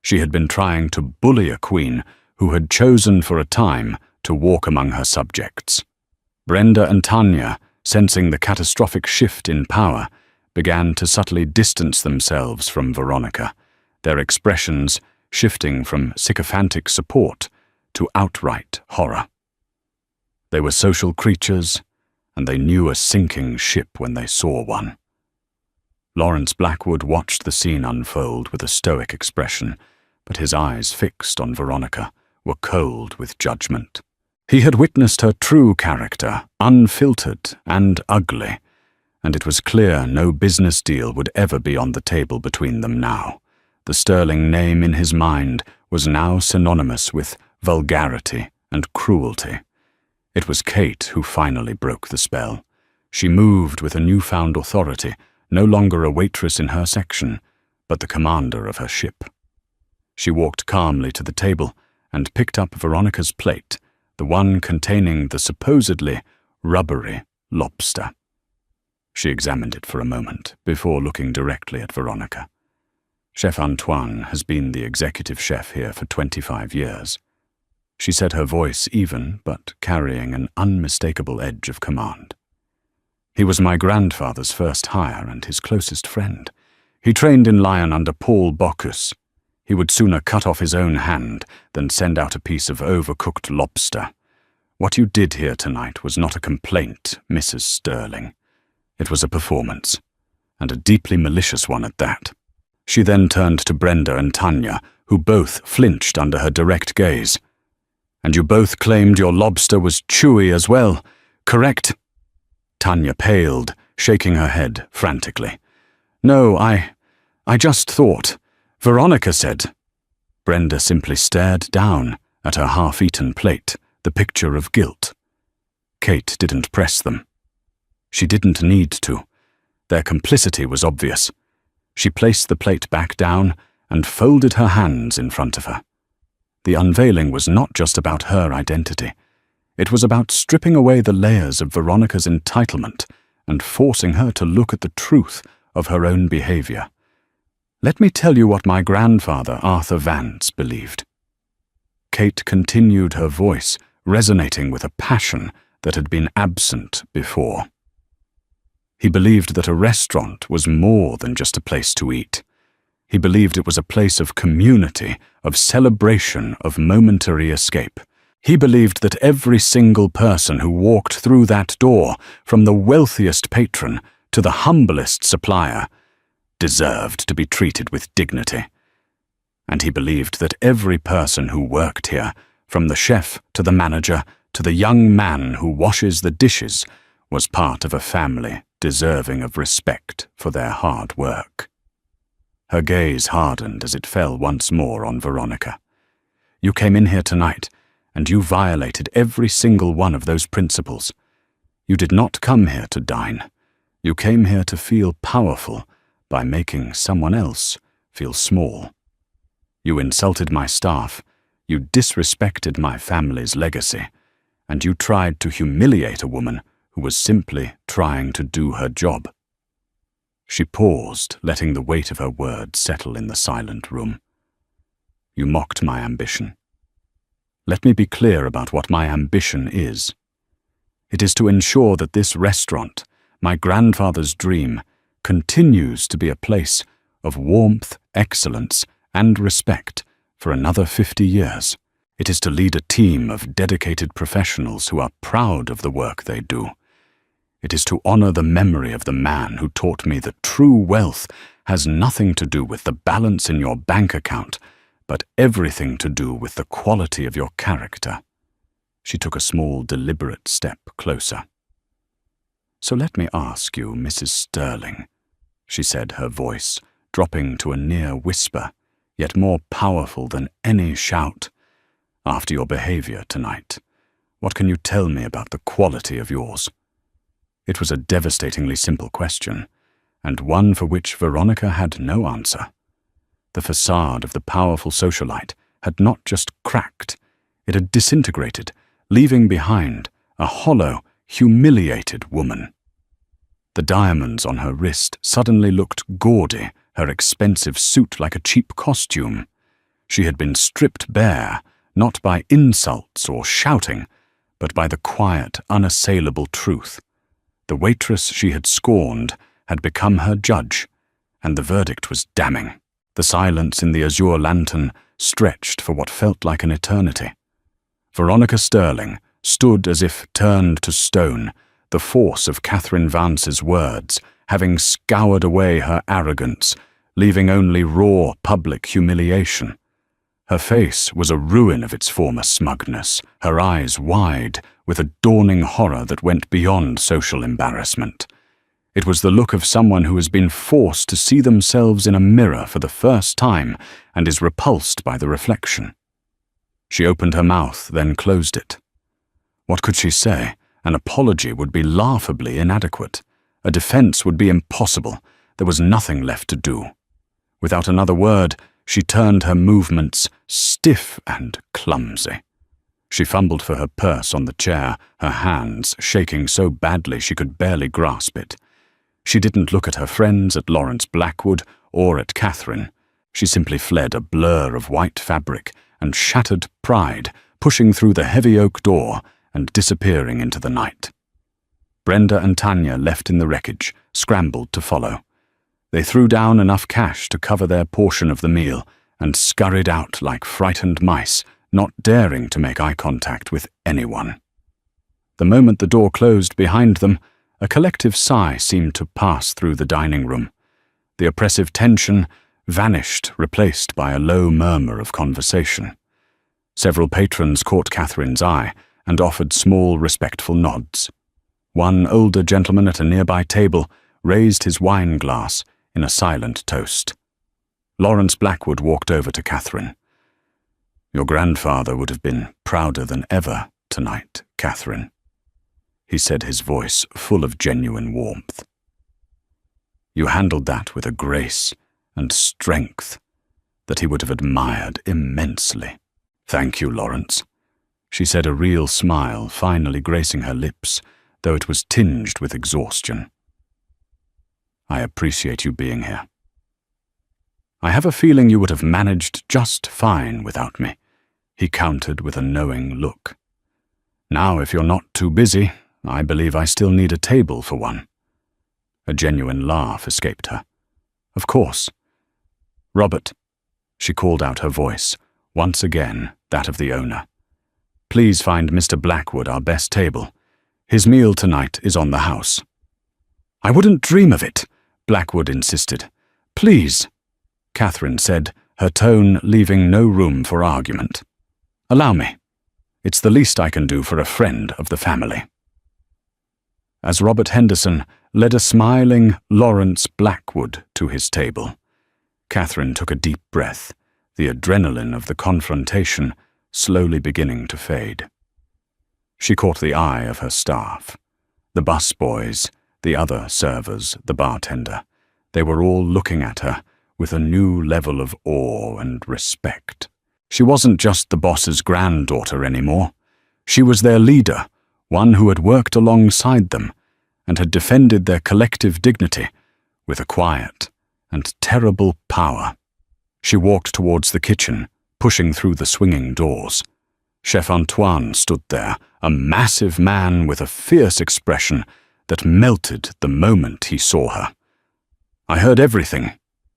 She had been trying to bully a queen who had chosen for a time to walk among her subjects. Brenda and Tanya, sensing the catastrophic shift in power, began to subtly distance themselves from Veronica, their expressions shifting from sycophantic support to outright horror. They were social creatures, and they knew a sinking ship when they saw one. Lawrence Blackwood watched the scene unfold with a stoic expression, but his eyes, fixed on Veronica, were cold with judgment. He had witnessed her true character, unfiltered and ugly, and it was clear no business deal would ever be on the table between them now. The Sterling name in his mind was now synonymous with vulgarity and cruelty. It was Kate who finally broke the spell. She moved with a newfound authority, no longer a waitress in her section, but the commander of her ship. She walked calmly to the table and picked up Veronica's plate, the one containing the supposedly rubbery lobster. She examined it for a moment before looking directly at Veronica. Chef Antoine has been the executive chef here for 25 years. She said, her voice even, but carrying an unmistakable edge of command. He was my grandfather's first hire and his closest friend. He trained in Lyon under Paul Bocuse. He would sooner cut off his own hand than send out a piece of overcooked lobster. What you did here tonight was not a complaint, Mrs. Sterling. It was a performance, and a deeply malicious one at that. She then turned to Brenda and Tanya, who both flinched under her direct gaze. "And you both claimed your lobster was chewy as well, correct?" Tanya paled, shaking her head frantically. "No, I just thought. Veronica said." Brenda simply stared down at her half-eaten plate, the picture of guilt. Kate didn't press them. She didn't need to. Their complicity was obvious. She placed the plate back down and folded her hands in front of her. The unveiling was not just about her identity. It was about stripping away the layers of Veronica's entitlement and forcing her to look at the truth of her own behavior. Let me tell you what my grandfather, Arthur Vance, believed. Kate continued, her voice resonating with a passion that had been absent before. He believed that a restaurant was more than just a place to eat. He believed it was a place of community, of celebration, of momentary escape. He believed that every single person who walked through that door, from the wealthiest patron to the humblest supplier, deserved to be treated with dignity. And he believed that every person who worked here, from the chef to the manager to the young man who washes the dishes, was part of a family deserving of respect for their hard work. Her gaze hardened as it fell once more on Veronica. You came in here tonight, and you violated every single one of those principles. You did not come here to dine. You came here to feel powerful by making someone else feel small. You insulted my staff, you disrespected my family's legacy, and you tried to humiliate a woman who was simply trying to do her job. She paused, letting the weight of her words settle in the silent room. You mocked my ambition. Let me be clear about what my ambition is. It is to ensure that this restaurant, my grandfather's dream, continues to be a place of warmth, excellence, and respect for another 50 years. It is to lead a team of dedicated professionals who are proud of the work they do. It is to honor the memory of the man who taught me that true wealth has nothing to do with the balance in your bank account, but everything to do with the quality of your character. She took a small, deliberate step closer. So let me ask you, Mrs. Sterling, she said, her voice dropping to a near whisper, yet more powerful than any shout. After your behavior tonight, what can you tell me about the quality of yours? It was a devastatingly simple question, and one for which Veronica had no answer. The facade of the powerful socialite had not just cracked, it had disintegrated, leaving behind a hollow, humiliated woman. The diamonds on her wrist suddenly looked gaudy, her expensive suit like a cheap costume. She had been stripped bare, not by insults or shouting, but by the quiet, unassailable truth. The waitress she had scorned had become her judge, and the verdict was damning. The silence in the azure lantern stretched for what felt like an eternity. Veronica Sterling stood as if turned to stone, the force of Catherine Vance's words having scoured away her arrogance, leaving only raw public humiliation. Her face was a ruin of its former smugness, her eyes wide with a dawning horror that went beyond social embarrassment. It was the look of someone who has been forced to see themselves in a mirror for the first time and is repulsed by the reflection. She opened her mouth, then closed it. What could she say? An apology would be laughably inadequate. A defense would be impossible. There was nothing left to do. Without another word, she turned her movements stiff and clumsy. She fumbled for her purse on the chair, her hands shaking so badly she could barely grasp it. She didn't look at her friends, at Lawrence Blackwood, or at Catherine. She simply fled, a blur of white fabric and shattered pride, pushing through the heavy oak door and disappearing into the night. Brenda and Tanya, left in the wreckage, scrambled to follow. They threw down enough cash to cover their portion of the meal and scurried out like frightened mice, not daring to make eye contact with anyone. The moment the door closed behind them, a collective sigh seemed to pass through the dining room. The oppressive tension vanished, replaced by a low murmur of conversation. Several patrons caught Catherine's eye and offered small, respectful nods. One older gentleman at a nearby table raised his wine glass in a silent toast. Lawrence Blackwood walked over to Catherine. "Your grandfather would have been prouder than ever tonight, Catherine," he said, his voice full of genuine warmth. "You handled that with a grace and strength that he would have admired immensely." "Thank you, Lawrence," she said, a real smile finally gracing her lips, though it was tinged with exhaustion. "I appreciate you being here." I have a feeling you would have managed just fine without me, he countered with a knowing look. Now, if you're not too busy, I believe I still need a table for one. A genuine laugh escaped her. Of course. Robert, she called out, her voice, once again that of the owner. Please find Mr. Blackwood our best table. His meal tonight is on the house. I wouldn't dream of it, Blackwood insisted. Please, Catherine said, her tone leaving no room for argument. Allow me. It's the least I can do for a friend of the family. As Robert Henderson led a smiling Lawrence Blackwood to his table, Catherine took a deep breath, the adrenaline of the confrontation slowly beginning to fade. She caught the eye of her staff. The busboys, the other servers, the bartender. They were all looking at her with a new level of awe and respect. She wasn't just the boss's granddaughter anymore. She was their leader, one who had worked alongside them and had defended their collective dignity with a quiet and terrible power. She walked towards the kitchen, pushing through the swinging doors. Chef Antoine stood there, a massive man with a fierce expression that melted the moment he saw her. I heard everything,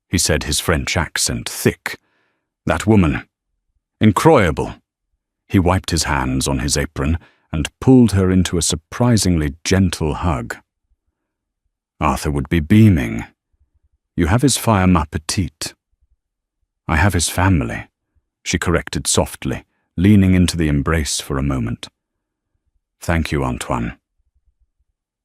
he said, his French accent thick. That woman. Incroyable. He wiped his hands on his apron and pulled her into a surprisingly gentle hug. Arthur would be beaming. You have his femme appetit. I have his family, she corrected softly, leaning into the embrace for a moment. Thank you, Antoine.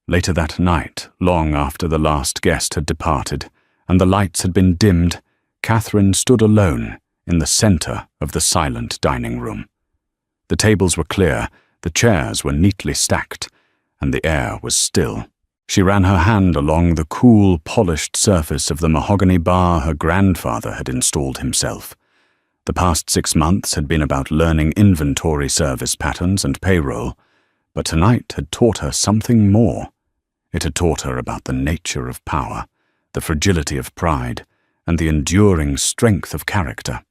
Later that night, long after the last guest had departed and the lights had been dimmed, Catherine stood alone in the center of the silent dining room. The tables were clear, the chairs were neatly stacked, and the air was still. She ran her hand along the cool, polished surface of the mahogany bar her grandfather had installed himself. The past 6 months had been about learning inventory service patterns and payroll, but tonight had taught her something more. It had taught her about the nature of power, the fragility of pride, and the enduring strength of character.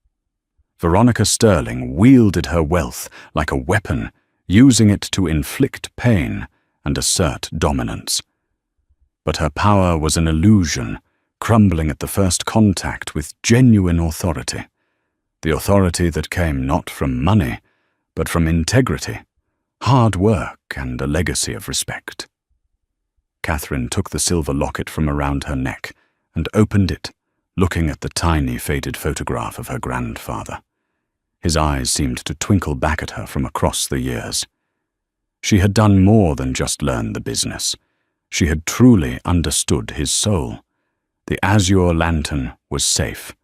Veronica Sterling wielded her wealth like a weapon, using it to inflict pain and assert dominance. But her power was an illusion, crumbling at the first contact with genuine authority. The authority that came not from money, but from integrity, hard work, and a legacy of respect. Catherine took the silver locket from around her neck and opened it, looking at the tiny faded photograph of her grandfather. His eyes seemed to twinkle back at her from across the years. She had done more than just learn the business. She had truly understood his soul. The azure lantern was safe.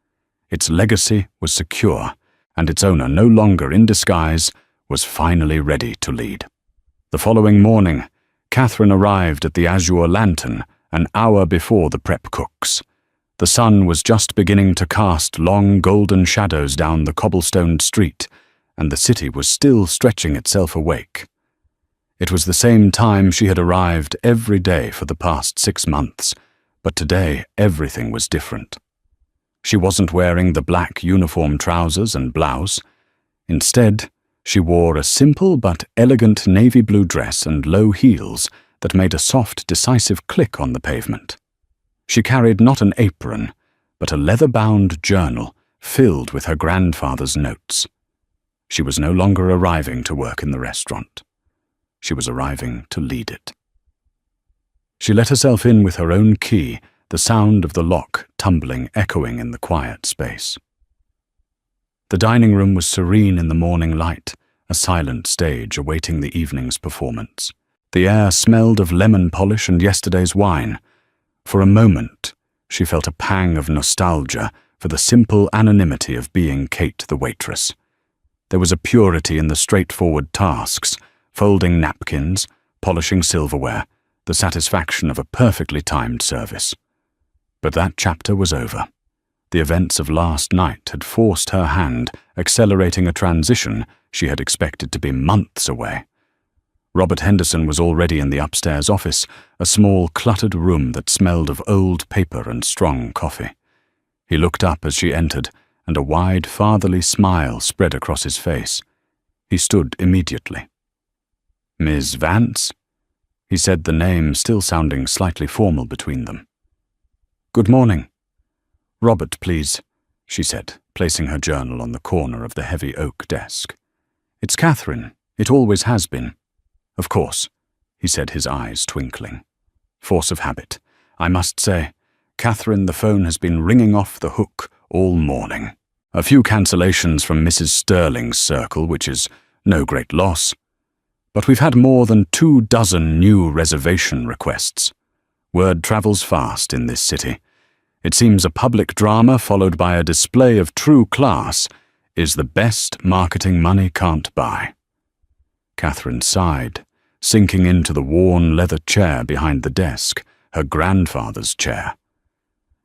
Its legacy was secure, and its owner, no longer in disguise, was finally ready to lead. The following morning, Catherine arrived at the azure lantern an hour before the prep cooks. The sun was just beginning to cast long golden shadows down the cobblestoned street, and the city was still stretching itself awake. It was the same time she had arrived every day for the past 6 months, but today everything was different. She wasn't wearing the black uniform trousers and blouse. Instead, she wore a simple but elegant navy blue dress and low heels that made a soft, decisive click on the pavement. She carried not an apron, but a leather-bound journal filled with her grandfather's notes. She was no longer arriving to work in the restaurant. She was arriving to lead it. She let herself in with her own key, the sound of the lock tumbling, echoing in the quiet space. The dining room was serene in the morning light, a silent stage awaiting the evening's performance. The air smelled of lemon polish and yesterday's wine. For a moment, she felt a pang of nostalgia for the simple anonymity of being Kate the waitress. There was a purity in the straightforward tasks, folding napkins, polishing silverware, the satisfaction of a perfectly timed service. But that chapter was over. The events of last night had forced her hand, accelerating a transition she had expected to be months away. Robert Henderson was already in the upstairs office, a small, cluttered room that smelled of old paper and strong coffee. He looked up as she entered, and a wide fatherly smile spread across his face. He stood immediately. "Miss Vance?" He said, the name still sounding slightly formal between them. "Good morning." "Robert, please," she said, placing her journal on the corner of the heavy oak desk. "It's Catherine. It always has been." "Of course," he said, his eyes twinkling. "Force of habit. I must say, Catherine, the phone has been ringing off the hook all morning. A few cancellations from Mrs. Sterling's circle, which is no great loss. But we've had more than 24 new reservation requests. Word travels fast in this city. It seems a public drama followed by a display of true class is the best marketing money can't buy." Catherine sighed, sinking into the worn leather chair behind the desk, her grandfather's chair.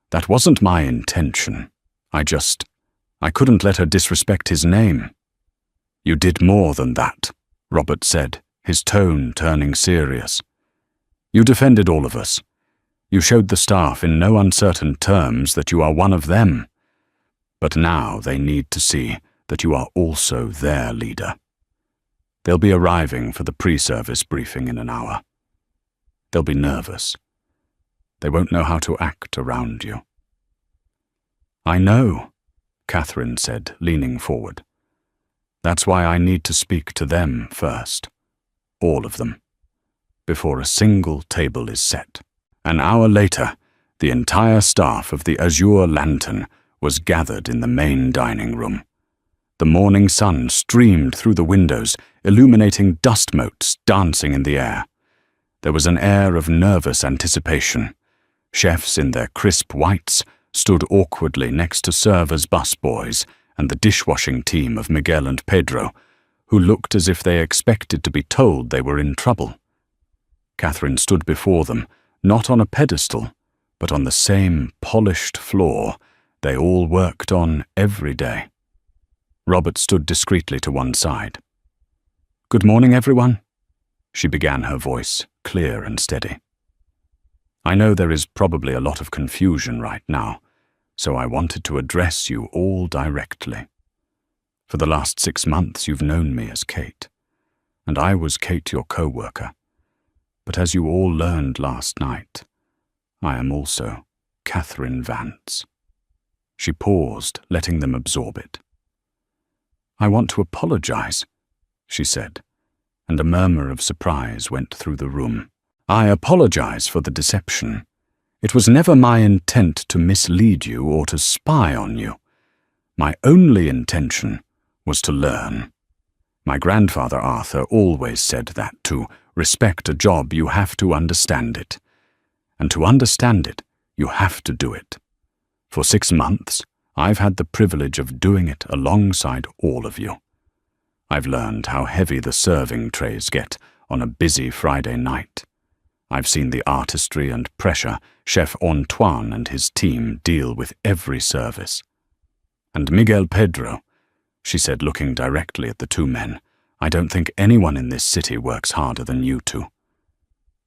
"That wasn't my intention. I couldn't let her disrespect his name." "You did more than that," Robert said, his tone turning serious. "You defended all of us. You showed the staff in no uncertain terms that you are one of them. But now they need to see that you are also their leader. They'll be arriving for the pre-service briefing in an hour. They'll be nervous. They won't know how to act around you." "I know," Catherine said, leaning forward. "That's why I need to speak to them first. All of them. Before a single table is set." An hour later, the entire staff of the Azure Lantern was gathered in the main dining room. The morning sun streamed through the windows, illuminating dust motes dancing in the air. There was an air of nervous anticipation. Chefs in their crisp whites stood awkwardly next to servers' busboys and the dishwashing team of Miguel and Pedro, who looked as if they expected to be told they were in trouble. Catherine stood before them, not on a pedestal, but on the same polished floor they all worked on every day. Robert stood discreetly to one side. "Good morning, everyone," she began, her voice clear and steady. "I know there is probably a lot of confusion right now, so I wanted to address you all directly. For the last 6 months you've known me as Kate, and I was Kate, your co-worker. But as you all learned last night, I am also Catherine Vance." She paused, letting them absorb it. "I want to apologize," she said, and a murmur of surprise went through the room. "I apologize for the deception. It was never my intent to mislead you or to spy on you. My only intention was to learn. My grandfather Arthur always said that to respect a job you have to understand it. And to understand it, you have to do it. For 6 months, I've had the privilege of doing it alongside all of you. I've learned how heavy the serving trays get on a busy Friday night. I've seen the artistry and pressure Chef Antoine and his team deal with every service. And Miguel Pedro," she said, looking directly at the 2 men, "I don't think anyone in this city works harder than you 2.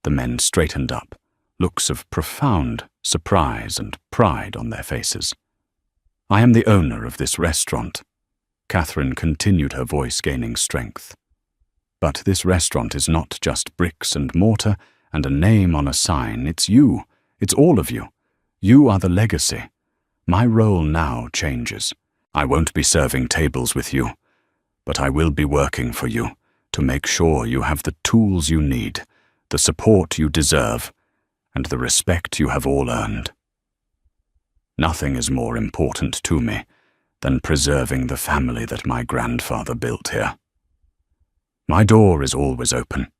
The men straightened up, looks of profound surprise and pride on their faces. "I am the owner of this restaurant," Catherine continued, her voice gaining strength. "But this restaurant is not just bricks and mortar and a name on a sign. It's you. It's all of you. You are the legacy. My role now changes. I won't be serving tables with you, but I will be working for you to make sure you have the tools you need, the support you deserve, and the respect you have all earned. Nothing is more important to me than preserving the family that my grandfather built here. My door is always open.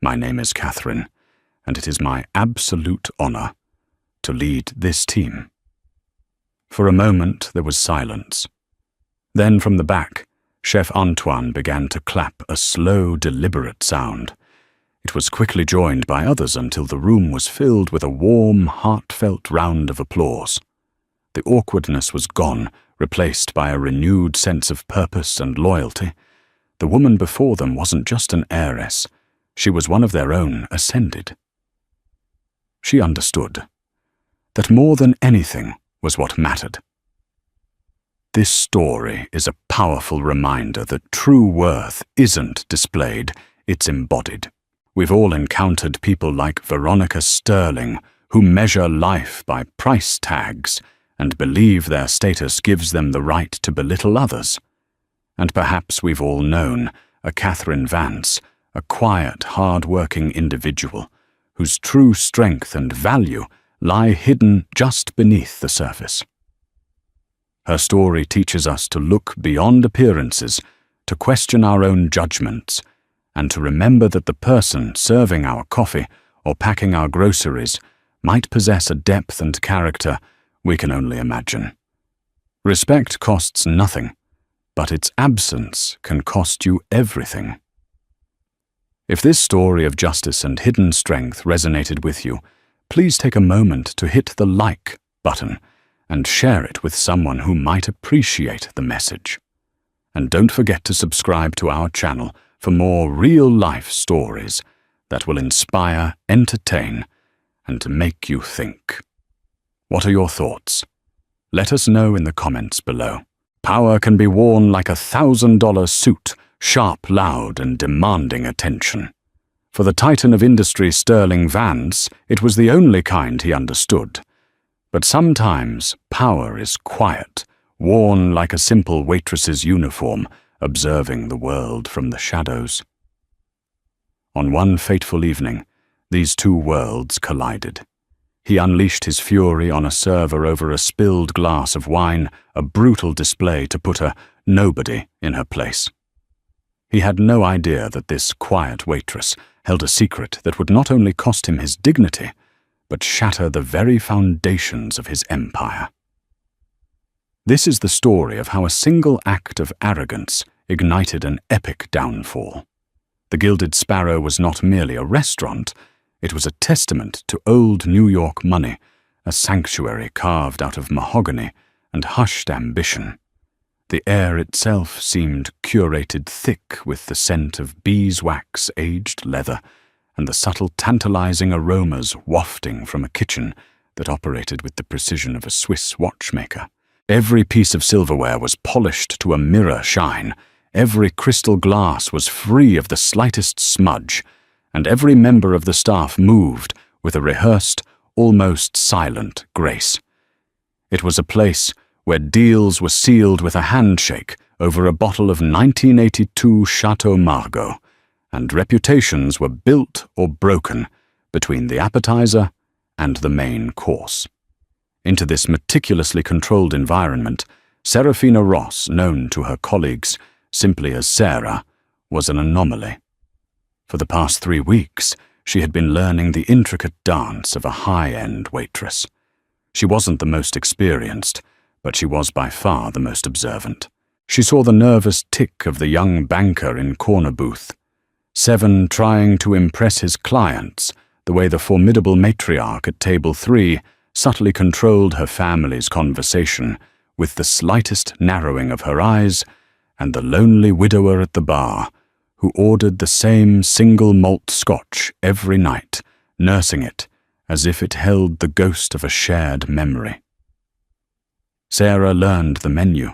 My name is Catherine, and it is my absolute honor to lead this team." For a moment there was silence. Then from the back, Chef Antoine began to clap a slow, deliberate sound. It was quickly joined by others until the room was filled with a warm, heartfelt round of applause. The awkwardness was gone, replaced by a renewed sense of purpose and loyalty. The woman before them wasn't just an heiress. She was one of their own, ascended. She understood that more than anything, was what mattered. This story is a powerful reminder that true worth isn't displayed, it's embodied. We've all encountered people like Veronica Sterling, who measure life by price tags and believe their status gives them the right to belittle others. And perhaps we've all known a Catherine Vance, a quiet, hard-working individual whose true strength and value lie hidden just beneath the surface. Her story teaches us to look beyond appearances, to question our own judgments, and to remember that the person serving our coffee or packing our groceries might possess a depth and character we can only imagine. Respect costs nothing, but its absence can cost you everything. If this story of justice and hidden strength resonated with you, please take a moment to hit the like button and share it with someone who might appreciate the message. And don't forget to subscribe to our channel for more real-life stories that will inspire, entertain, and to make you think. What are your thoughts? Let us know in the comments below. Power can be worn like a $1,000 suit, sharp, loud, and demanding attention. For the titan of industry Sterling Vance, it was the only kind he understood. But sometimes power is quiet, worn like a simple waitress's uniform, observing the world from the shadows. On one fateful evening, these two worlds collided. He unleashed his fury on a server over a spilled glass of wine, a brutal display to put a nobody in her place. He had no idea that this quiet waitress held a secret that would not only cost him his dignity, but shatter the very foundations of his empire. This is the story of how a single act of arrogance ignited an epic downfall. The Gilded Sparrow was not merely a restaurant, it was a testament to old New York money, a sanctuary carved out of mahogany and hushed ambition. The air itself seemed curated thick with the scent of beeswax, aged leather, and the subtle tantalizing aromas wafting from a kitchen that operated with the precision of a Swiss watchmaker. Every piece of silverware was polished to a mirror shine, every crystal glass was free of the slightest smudge, and every member of the staff moved with a rehearsed, almost silent grace. It was a place where deals were sealed with a handshake over a bottle of 1982 Chateau Margaux, and reputations were built or broken between the appetizer and the main course. Into this meticulously controlled environment, Serafina Ross, known to her colleagues simply as Sarah, was an anomaly. For the past 3 weeks, she had been learning the intricate dance of a high-end waitress. She wasn't the most experienced, but she was by far the most observant. She saw the nervous tick of the young banker in corner booth, Seven trying to impress his clients the way the formidable matriarch at table 3 subtly controlled her family's conversation with the slightest narrowing of her eyes, and the lonely widower at the bar who ordered the same single malt scotch every night, nursing it as if it held the ghost of a shared memory. Sarah learned the menu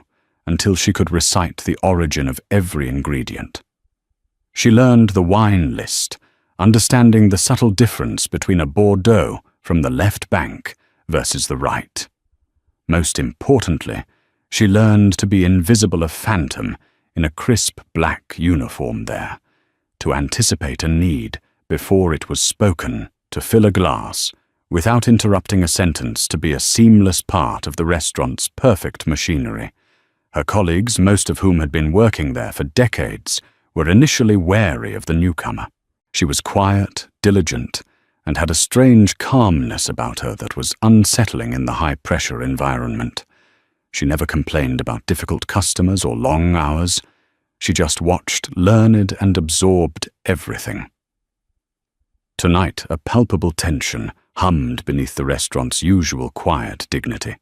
until she could recite the origin of every ingredient. She learned the wine list, understanding the subtle difference between a Bordeaux from the left bank versus the right. Most importantly, she learned to be invisible a phantom in a crisp black uniform there, to anticipate a need before it was spoken, to fill a glass, without interrupting a sentence, to be a seamless part of the restaurant's perfect machinery. Her colleagues, most of whom had been working there for decades, were initially wary of the newcomer. She was quiet, diligent, and had a strange calmness about her that was unsettling in the high-pressure environment. She never complained about difficult customers or long hours. She just watched, learned, and absorbed everything. Tonight, a palpable tension hummed beneath the restaurant's usual quiet dignity.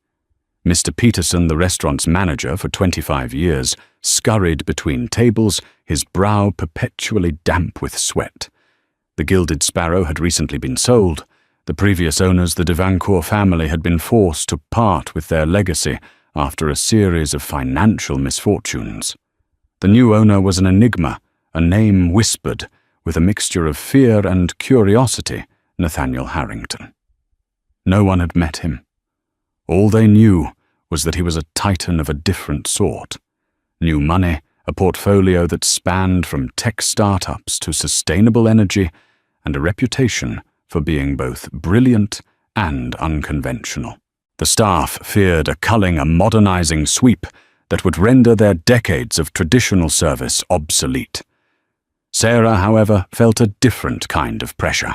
Mr. Peterson, the restaurant's manager for 25 years, scurried between tables, his brow perpetually damp with sweat. The Gilded Sparrow had recently been sold, The previous owners, the Devancourt family, had been forced to part with their legacy after a series of financial misfortunes. The new owner was an enigma, a name whispered, with a mixture of fear and curiosity, Nathaniel Harrington. No one had met him. All they knew was that he was a titan of a different sort. New money, a portfolio that spanned from tech startups to sustainable energy, and a reputation for being both brilliant and unconventional. The staff feared a culling, a modernizing sweep that would render their decades of traditional service obsolete. Sarah, however, felt a different kind of pressure.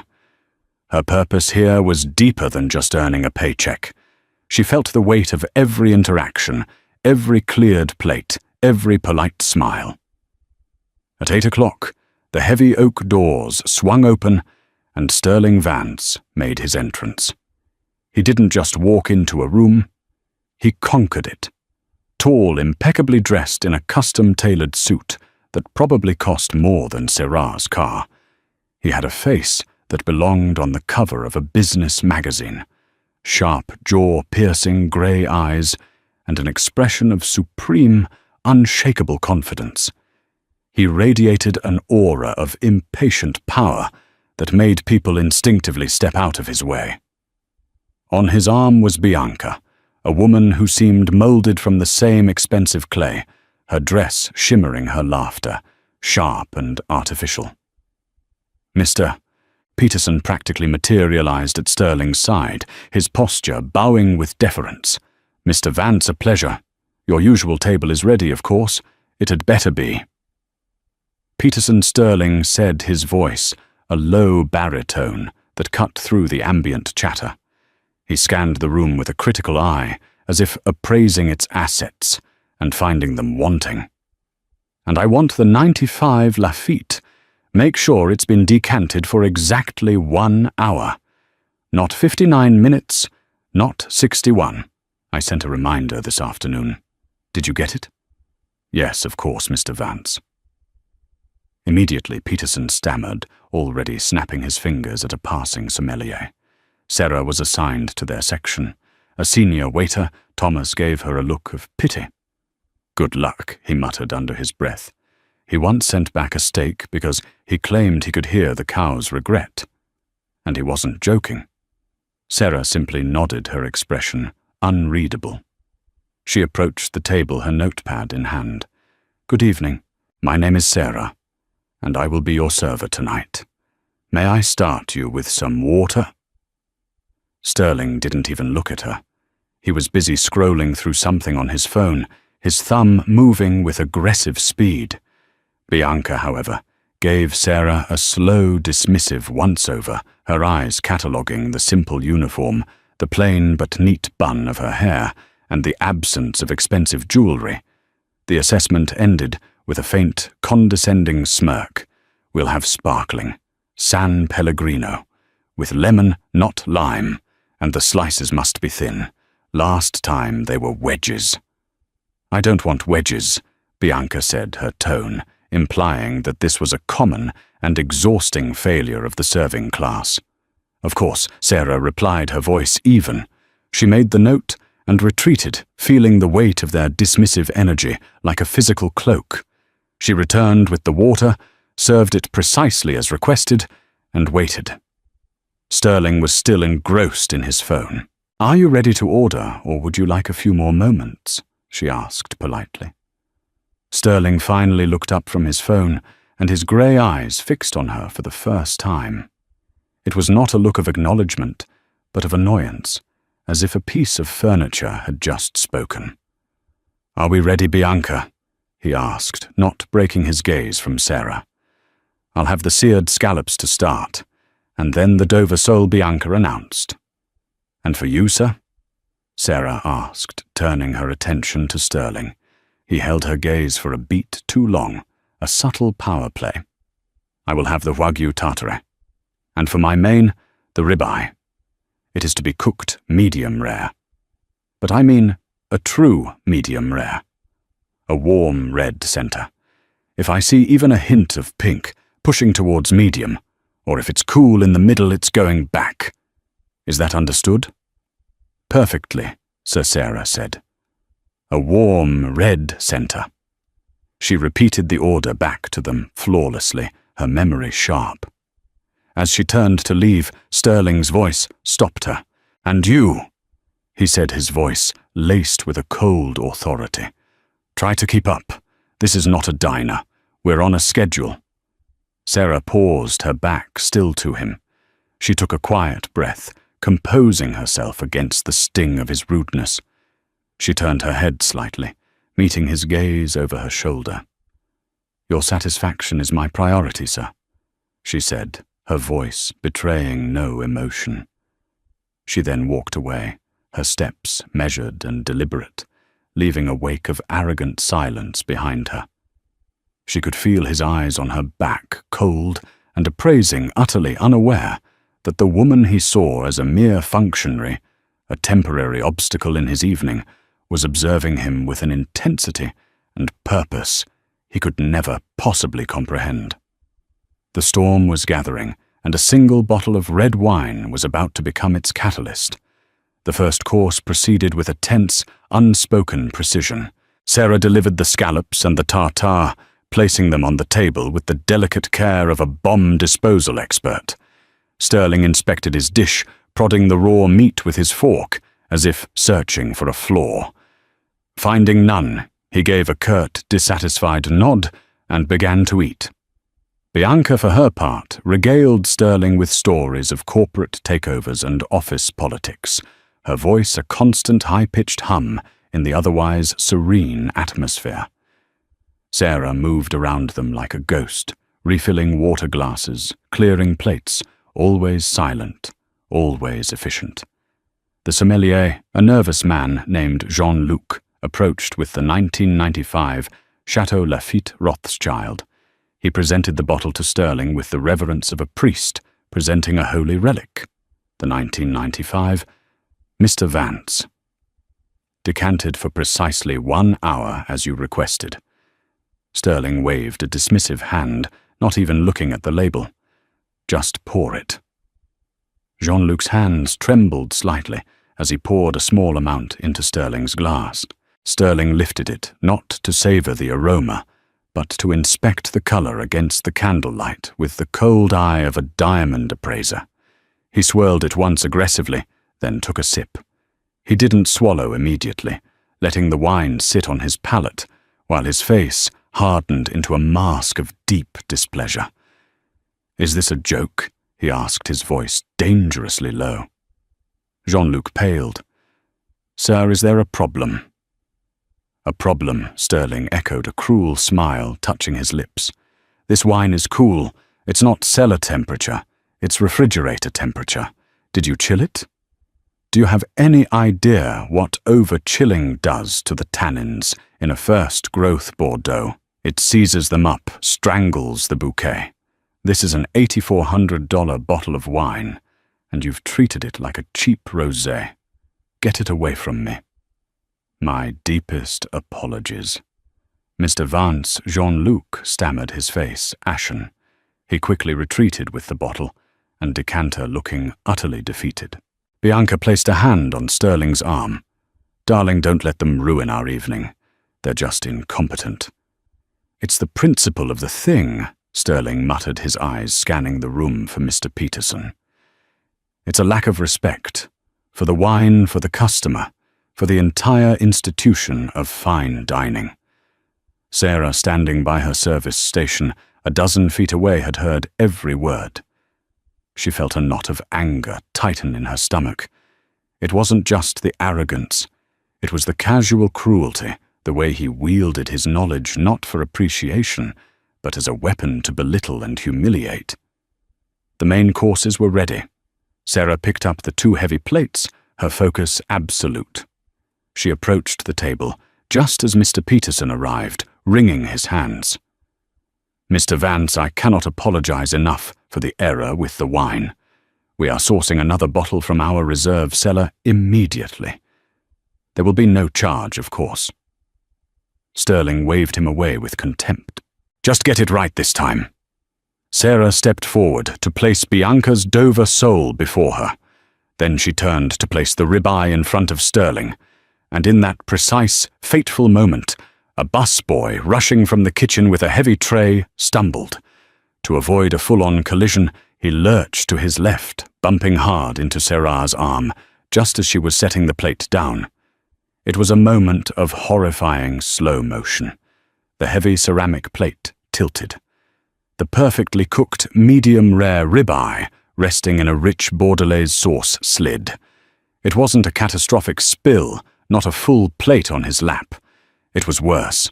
Her purpose here was deeper than just earning a paycheck. She felt the weight of every interaction, every cleared plate, every polite smile. At 8 o'clock, the heavy oak doors swung open and Sterling Vance made his entrance. He didn't just walk into a room, he conquered it. Tall, impeccably dressed in a custom-tailored suit that probably cost more than Syrah's car. He had a face that belonged on the cover of a business magazine, sharp, jaw-piercing grey eyes, and an expression of supreme, unshakable confidence. He radiated an aura of impatient power that made people instinctively step out of his way. On his arm was Bianca, a woman who seemed molded from the same expensive clay, her dress shimmering her laughter, sharp and artificial. Mr. Peterson practically materialized at Sterling's side, his posture bowing with deference. "Mr. Vance, a pleasure. Your usual table is ready, of course. It had better be." Peterson Sterling said, his voice a low baritone that cut through the ambient chatter. He scanned the room with a critical eye, as if appraising its assets and finding them wanting. "And I want the 95 Lafitte. Make sure it's been decanted for exactly 1 hour. Not 59 minutes, not 61. I sent a reminder this afternoon. Did you get it?" "Yes, of course, Mr. Vance." Immediately Peterson stammered, already snapping his fingers at a passing sommelier. Sarah was assigned to their section. A senior waiter, Thomas, gave her a look of pity. "Good luck," he muttered under his breath. He once sent back a steak because he claimed he could hear the cow's regret. And he wasn't joking. Sarah simply nodded, her expression unreadable. She approached the table, her notepad in hand. "Good evening. My name is Sarah, and I will be your server tonight. May I start you with some water?" Sterling didn't even look at her. He was busy scrolling through something on his phone, his thumb moving with aggressive speed. Bianca, however, gave Sarah a slow, dismissive once-over, her eyes cataloguing the simple uniform, the plain but neat bun of her hair, and the absence of expensive jewelry. The assessment ended with a faint, condescending smirk. "We'll have sparkling, San Pellegrino, with lemon, not lime, and the slices must be thin. Last time they were wedges." "I don't want wedges," Bianca said, her tone implying that this was a common and exhausting failure of the serving class. Of course, Sarah replied, her voice even. She made the note and retreated, feeling the weight of their dismissive energy like a physical cloak. She returned with the water, served it precisely as requested, and waited. Sterling was still engrossed in his phone. "Are you ready to order, or would you like a few more moments?" she asked politely. Sterling finally looked up from his phone, and his grey eyes fixed on her for the first time. It was not a look of acknowledgement, but of annoyance, as if a piece of furniture had just spoken. "Are we ready, Bianca?" he asked, not breaking his gaze from Sarah. "I'll have the seared scallops to start, and then the Dover sole," Bianca announced. "And for you, sir?" Sarah asked, turning her attention to Sterling. He held her gaze for a beat too long, a subtle power play. "I will have the Wagyu tartare. And for my main, the ribeye. It is to be cooked medium rare. But I mean a true medium rare. A warm red center. If I see even a hint of pink, pushing towards medium, or if it's cool in the middle, it's going back." Is that understood?" "Perfectly," Sir Sarah said. "A warm red centre." She repeated the order back to them flawlessly, her memory sharp. As she turned to leave, Sterling's voice stopped her. "And you," he said, his voice laced with a cold authority. "Try to keep up. This is not a diner. We're on a schedule." Sarah paused, her back still to him. She took a quiet breath, composing herself against the sting of his rudeness. She turned her head slightly, meeting his gaze over her shoulder. "Your satisfaction is my priority, sir," she said, her voice betraying no emotion. She then walked away, her steps measured and deliberate, leaving a wake of arrogant silence behind her. She could feel his eyes on her back, cold and appraising, utterly unaware that the woman he saw as a mere functionary, a temporary obstacle in his evening, was observing him with an intensity and purpose he could never possibly comprehend. The storm was gathering, and a single bottle of red wine was about to become its catalyst. The first course proceeded with a tense, unspoken precision. Sarah delivered the scallops and the tartare, placing them on the table with the delicate care of a bomb disposal expert. Sterling inspected his dish, prodding the raw meat with his fork, as if searching for a flaw. Finding none, he gave a curt, dissatisfied nod and began to eat. Bianca, for her part, regaled Sterling with stories of corporate takeovers and office politics, her voice a constant high-pitched hum in the otherwise serene atmosphere. Sarah moved around them like a ghost, refilling water glasses, clearing plates, always silent, always efficient. The sommelier, a nervous man named Jean-Luc, approached with the 1995 Chateau Lafite Rothschild. He presented the bottle to Sterling with the reverence of a priest presenting a holy relic. The 1995 Mr. Vance. "Decanted for precisely 1 hour as you requested." Sterling waved a dismissive hand, not even looking at the label. "Just pour it." Jean-Luc's hands trembled slightly as he poured a small amount into Sterling's glass. Sterling lifted it, not to savor the aroma, but to inspect the color against the candlelight with the cold eye of a diamond appraiser. He swirled it once aggressively, then took a sip. He didn't swallow immediately, letting the wine sit on his palate, while his face hardened into a mask of deep displeasure. "Is this a joke?" he asked, his voice dangerously low. Jean-Luc paled. "Sir, is there a problem?" "A problem," Sterling echoed, a cruel smile touching his lips. "This wine is cool. It's not cellar temperature. It's refrigerator temperature. Did you chill it? Do you have any idea what over-chilling does to the tannins in a first-growth Bordeaux? It seizes them up, strangles the bouquet. This is an $8,400 bottle of wine, and you've treated it like a cheap rosé. Get it away from me." "My deepest apologies." Mr. Vance Jean-Luc stammered, his face ashen. He quickly retreated with the bottle, and decanter looking utterly defeated. Bianca placed a hand on Sterling's arm. "Darling, don't let them ruin our evening. They're just incompetent." "It's the principle of the thing," Sterling muttered, his eyes scanning the room for Mr. Peterson. "It's a lack of respect. For the wine, for the customer, for the entire institution of fine dining." Sarah, standing by her service station, a dozen feet away, had heard every word. She felt a knot of anger tighten in her stomach. It wasn't just the arrogance. It was the casual cruelty, the way he wielded his knowledge not for appreciation, but as a weapon to belittle and humiliate. The main courses were ready. Sarah picked up the 2 heavy plates, her focus absolute. She approached the table, just as Mr. Peterson arrived, wringing his hands. "Mr. Vance, I cannot apologize enough for the error with the wine. We are sourcing another bottle from our reserve cellar immediately. There will be no charge, of course." Sterling waved him away with contempt. "Just get it right this time." Sarah stepped forward to place Bianca's Dover sole before her. Then she turned to place the ribeye in front of Sterling, and in that precise, fateful moment, a busboy rushing from the kitchen with a heavy tray stumbled. To avoid a full-on collision, he lurched to his left, bumping hard into Sarah's arm, just as she was setting the plate down. It was a moment of horrifying slow motion. The heavy ceramic plate tilted. The perfectly cooked medium-rare ribeye resting in a rich Bordelaise sauce slid. It wasn't a catastrophic spill, not a full plate on his lap. It was worse.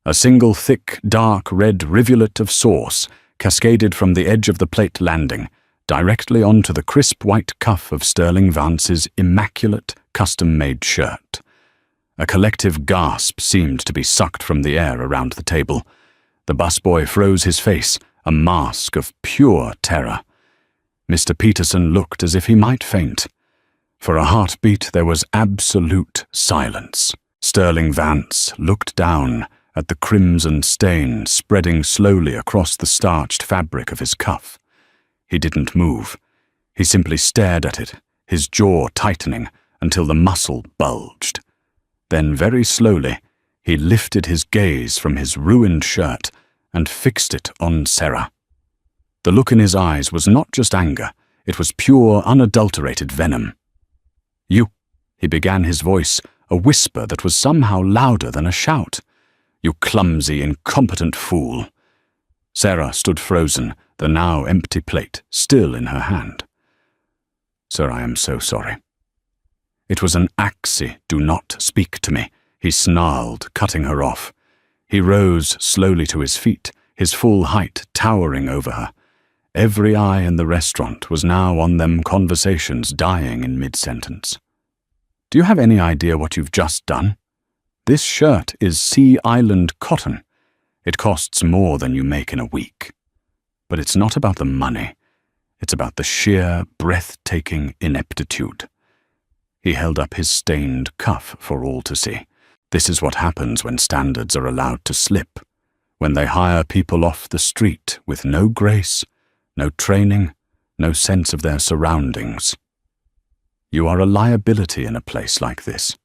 A single thick, dark red rivulet of sauce cascaded from the edge of the plate landing, directly onto the crisp white cuff of Sterling Vance's immaculate, custom-made shirt. A collective gasp seemed to be sucked from the air around the table. The busboy froze his face, a mask of pure terror. Mr. Peterson looked as if he might faint. For a heartbeat there was absolute silence. Sterling Vance looked down at the crimson stain spreading slowly across the starched fabric of his cuff. He didn't move. He simply stared at it, his jaw tightening until the muscle bulged. Then very slowly, he lifted his gaze from his ruined shirt and fixed it on Sarah. The look in his eyes was not just anger, it was pure, unadulterated venom. "You," he began, his voice a whisper that was somehow louder than a shout. "You clumsy, incompetent fool." Sarah stood frozen, the now empty plate still in her hand. "Sir, I am so sorry." It was an axi, "Do not speak to me," he snarled, cutting her off. He rose slowly to his feet, his full height towering over her. Every eye in the restaurant was now on them, conversations dying in mid-sentence. "Do you have any idea what you've just done? This shirt is Sea Island cotton. It costs more than you make in a week. But it's not about the money. It's about the sheer, breathtaking ineptitude." He held up his stained cuff for all to see. This is what happens when standards are allowed to slip, when they hire people off the street with no grace, no training, no sense of their surroundings. You are a liability in a place like this.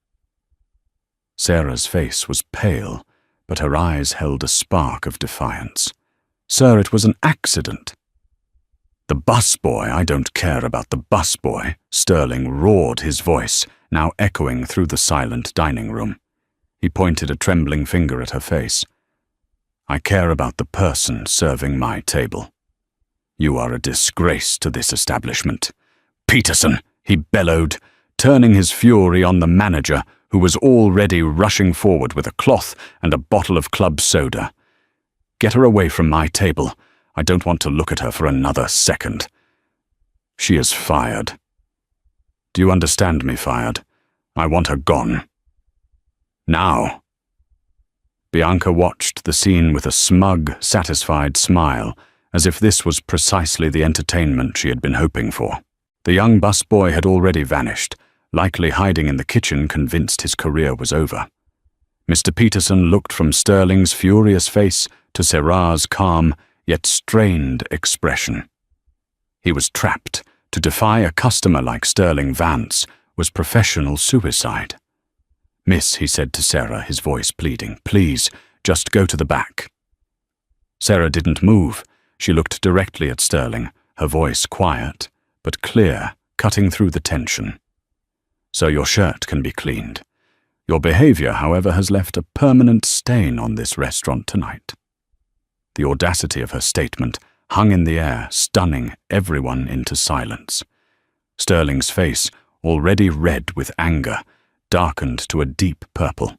Sarah's face was pale, but her eyes held a spark of defiance. "Sir, it was an accident." "The busboy, I don't care about the busboy," Sterling roared, his voice now echoing through the silent dining room. He pointed a trembling finger at her face. "I care about the person serving my table. You are a disgrace to this establishment." "Peterson," he bellowed, turning his fury on the manager, who was already rushing forward with a cloth and a bottle of club soda. "Get her away from my table. I don't want to look at her for another second." "She is fired." "Do you understand me, fired? I want her gone. Now." Bianca watched the scene with a smug, satisfied smile, as if this was precisely the entertainment she had been hoping for. The young busboy had already vanished, likely hiding in the kitchen, convinced his career was over. Mr. Peterson looked from Sterling's furious face to Sarah's calm, yet strained expression. He was trapped. To defy a customer like Sterling Vance was professional suicide. "Miss," he said to Sarah, his voice pleading, "please, just go to the back." Sarah didn't move. She looked directly at Sterling, her voice quiet, but clear, cutting through the tension. "So your shirt can be cleaned. Your behavior, however, has left a permanent stain on this restaurant tonight." The audacity of her statement hung in the air, stunning everyone into silence. Sterling's face, already red with anger, darkened to a deep purple.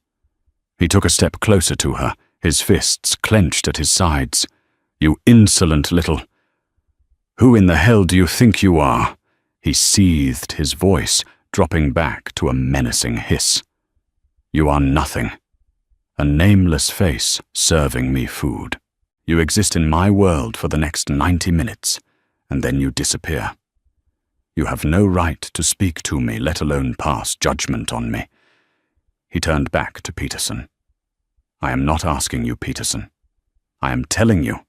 He took a step closer to her, his fists clenched at his sides. "You insolent little... Who in the hell do you think you are?" He seethed, his voice dropping back to a menacing hiss. "You are nothing. A nameless face serving me food. You exist in my world for the next 90 minutes, and then you disappear. You have no right to speak to me, let alone pass judgment on me." He turned back to Peterson. "I am not asking you, Peterson. I am telling you.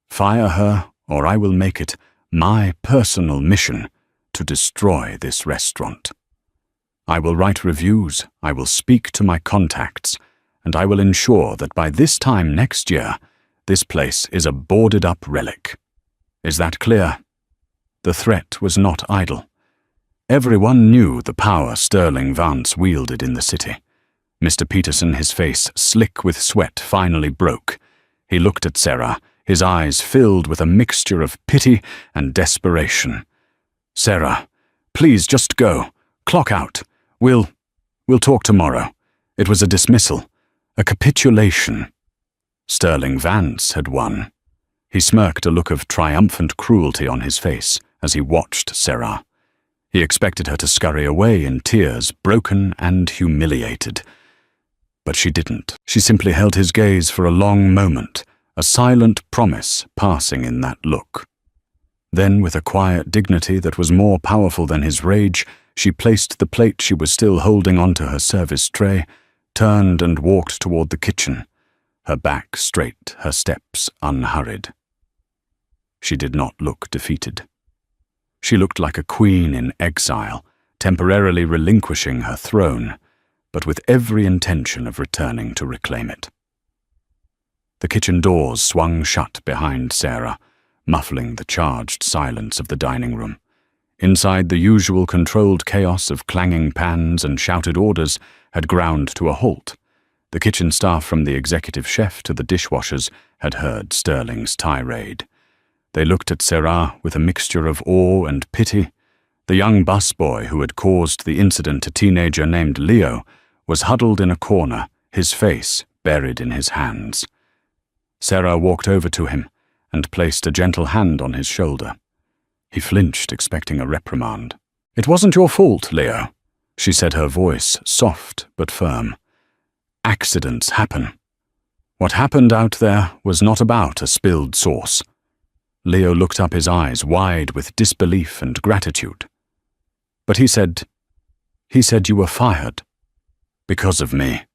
Fire her, or I will make it my personal mission to to destroy this restaurant. I will write reviews, I will speak to my contacts, and I will ensure that by this time next year, this place is a boarded-up relic. Is that clear?" The threat was not idle. Everyone knew the power Sterling Vance wielded in the city. Mr. Peterson, his face slick with sweat, finally broke. He looked at Sarah, his eyes filled with a mixture of pity and desperation. "Sarah, please just go. Clock out. We'll talk tomorrow." It was a dismissal, a capitulation. Sterling Vance had won. He smirked, a look of triumphant cruelty on his face as he watched Sarah. He expected her to scurry away in tears, broken and humiliated. But she didn't. She simply held his gaze for a long moment, a silent promise passing in that look. Then, with a quiet dignity that was more powerful than his rage, she placed the plate she was still holding onto her service tray, turned and walked toward the kitchen, her back straight, her steps unhurried. She did not look defeated. She looked like a queen in exile, temporarily relinquishing her throne, but with every intention of returning to reclaim it. The kitchen doors swung shut behind Sarah, muffling the charged silence of the dining room. Inside, the usual controlled chaos of clanging pans and shouted orders had ground to a halt. The kitchen staff, from the executive chef to the dishwashers, had heard Sterling's tirade. They looked at Sarah with a mixture of awe and pity. The young busboy who had caused the incident, a teenager named Leo, was huddled in a corner, his face buried in his hands. Sarah walked over to him and placed a gentle hand on his shoulder. He flinched, expecting a reprimand. "It wasn't your fault, Leo," she said, her voice soft but firm. "Accidents happen. What happened out there was not about a spilled sauce." Leo looked up, his eyes wide with disbelief and gratitude. "But he said you were fired. Because of me."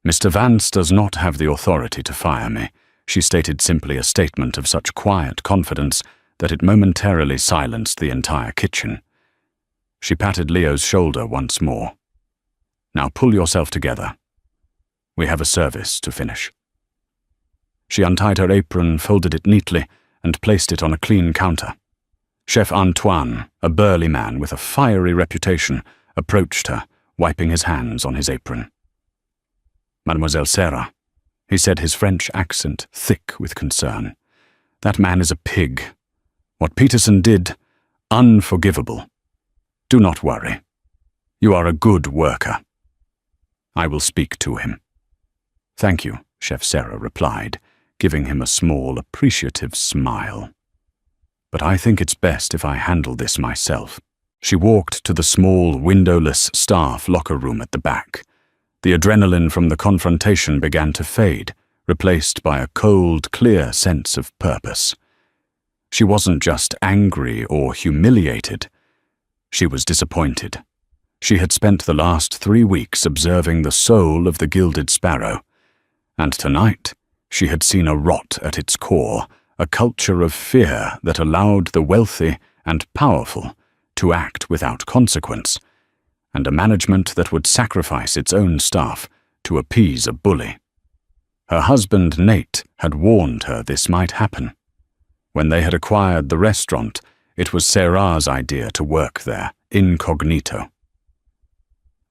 "Mr. Vance does not have the authority to fire me," she stated simply, a statement of such quiet confidence that it momentarily silenced the entire kitchen. She patted Leo's shoulder once more. "Now pull yourself together. We have a service to finish." She untied her apron, folded it neatly, and placed it on a clean counter. Chef Antoine, a burly man with a fiery reputation, approached her, wiping his hands on his apron. "Mademoiselle Sarah," he said, his French accent thick with concern. "That man is a pig. What Peterson did, unforgivable. Do not worry. You are a good worker. I will speak to him." "Thank you," Chef Sarah replied, giving him a small, appreciative smile. "But I think it's best if I handle this myself." She walked to the small, windowless staff locker room at the back. The adrenaline from the confrontation began to fade, replaced by a cold, clear sense of purpose. She wasn't just angry or humiliated. She was disappointed. She had spent the last 3 weeks observing the soul of the Gilded Sparrow, and tonight she had seen a rot at its core, a culture of fear that allowed the wealthy and powerful to act without consequence, and a management that would sacrifice its own staff to appease a bully. Her husband, Nate, had warned her this might happen. When they had acquired the restaurant, it was Sarah's idea to work there, incognito.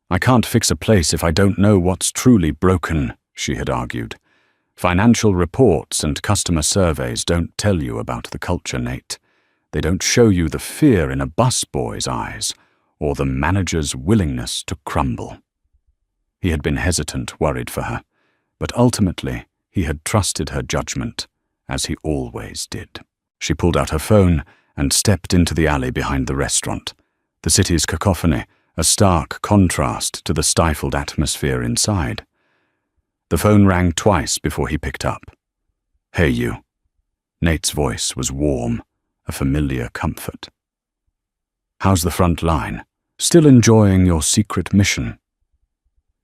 "I can't fix a place if I don't know what's truly broken," she had argued. "Financial reports and customer surveys don't tell you about the culture, Nate. They don't show you the fear in a busboy's eyes, or the manager's willingness to crumble." He had been hesitant, worried for her, but ultimately he had trusted her judgment, as he always did. She pulled out her phone and stepped into the alley behind the restaurant. The city's cacophony, a stark contrast to the stifled atmosphere inside. The phone rang twice before he picked up. "Hey, you." Nate's voice was warm, a familiar comfort. "How's the front line? Still enjoying your secret mission?"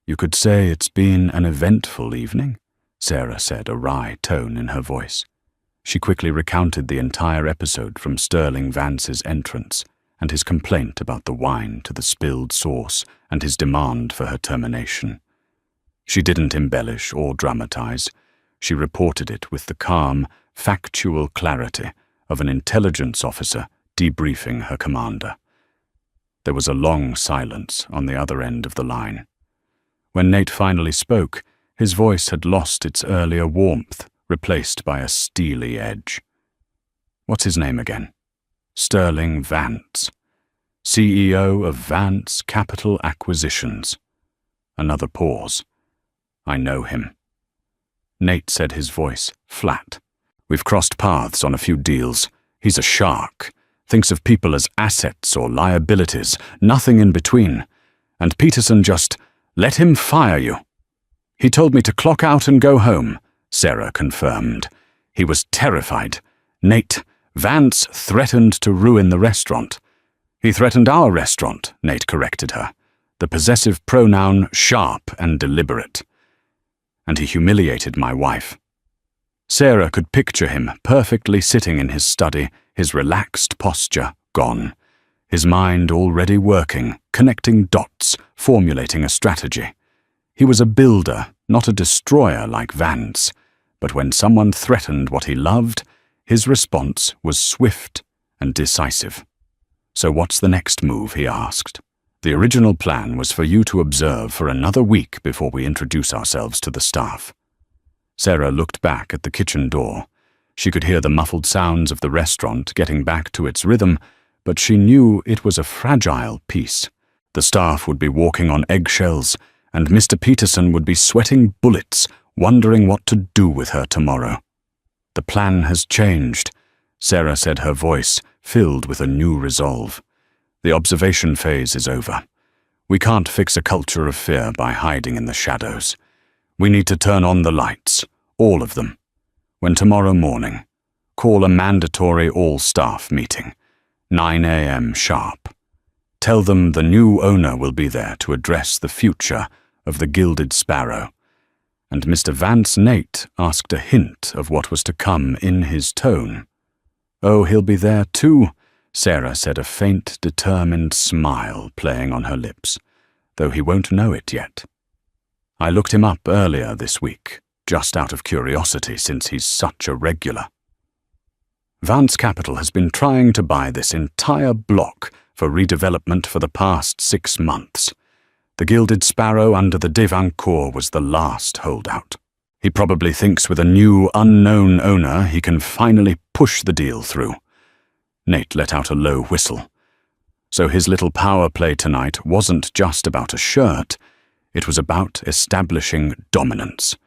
"You could say it's been an eventful evening," Sarah said, a wry tone in her voice. She quickly recounted the entire episode from Sterling Vance's entrance and his complaint about the wine to the spilled sauce and his demand for her termination. She didn't embellish or dramatize. She reported it with the calm, factual clarity of an intelligence officer debriefing her commander. There was a long silence on the other end of the line. When Nate finally spoke, his voice had lost its earlier warmth, replaced by a steely edge. What's his name again? Sterling Vance, CEO of Vance Capital Acquisitions. Another pause. I know him. Nate said, his voice flat. We've crossed paths on a few deals. He's a shark. Thinks of people as assets or liabilities, nothing in between. And Peterson just let him fire you. He told me to clock out and go home, Sarah confirmed. He was terrified. Nate, Vance threatened to ruin the restaurant. He threatened our restaurant, Nate corrected her. The possessive pronoun sharp and deliberate. And he humiliated my wife. Sarah could picture him perfectly sitting in his study, his relaxed posture gone, his mind already working, connecting dots, formulating a strategy. He was a builder, not a destroyer like Vance, but when someone threatened what he loved, his response was swift and decisive. So what's the next move, he asked. The original plan was for you to observe for another week before we introduce ourselves to the staff. Sarah looked back at the kitchen door. She could hear the muffled sounds of the restaurant getting back to its rhythm, but she knew it was a fragile piece. The staff would be walking on eggshells, and Mr. Peterson would be sweating bullets, wondering what to do with her tomorrow. The plan has changed, Sarah said, her voice filled with a new resolve. The observation phase is over. We can't fix a culture of fear by hiding in the shadows. We need to turn on the lights, all of them. When tomorrow morning, call a mandatory all-staff meeting, 9 a.m. sharp. Tell them the new owner will be there to address the future of the Gilded Sparrow. And Mr. Vance Nate asked a hint of what was to come in his tone. Oh, he'll be there too, Sarah said, a faint, determined smile playing on her lips, though he won't know it yet. I looked him up earlier this week, just out of curiosity since he's such a regular. Vance Capital has been trying to buy this entire block for redevelopment for the past 6 months. The Gilded Sparrow under the Devancourt was the last holdout. He probably thinks with a new, unknown owner he can finally push the deal through. Nate let out a low whistle. So his little power play tonight wasn't just about a shirt. It was about establishing dominance,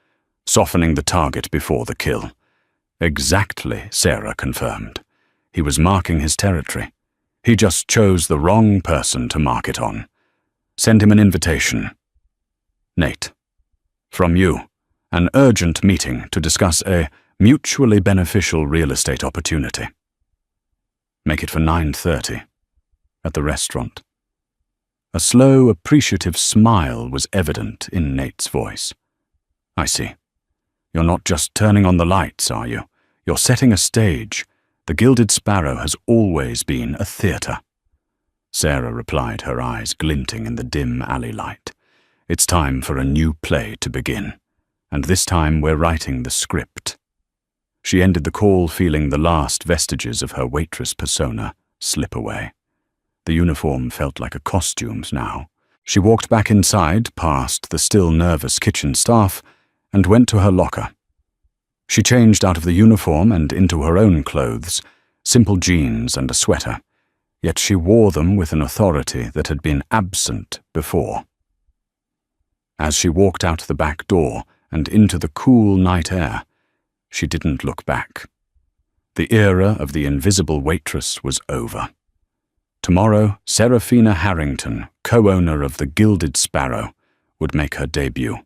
softening the target before the kill. Exactly, Sarah confirmed. He was marking his territory. He just chose the wrong person to mark it on. Send him an invitation. Nate, from you, an urgent meeting to discuss a mutually beneficial real estate opportunity. Make it for 9:30 at the restaurant. A slow, appreciative smile was evident in Nate's voice. I see. You're not just turning on the lights, are you? You're setting a stage. The Gilded Sparrow has always been a theatre. Sarah replied, her eyes glinting in the dim alley light. It's time for a new play to begin, and this time we're writing the script. She ended the call feeling the last vestiges of her waitress persona slip away. The uniform felt like a costume now. She walked back inside, past the still nervous kitchen staff, and went to her locker. She changed out of the uniform and into her own clothes, simple jeans and a sweater, yet she wore them with an authority that had been absent before. As she walked out the back door and into the cool night air, she didn't look back. The era of the invisible waitress was over. Tomorrow, Seraphina Harrington, co-owner of the Gilded Sparrow, would make her debut.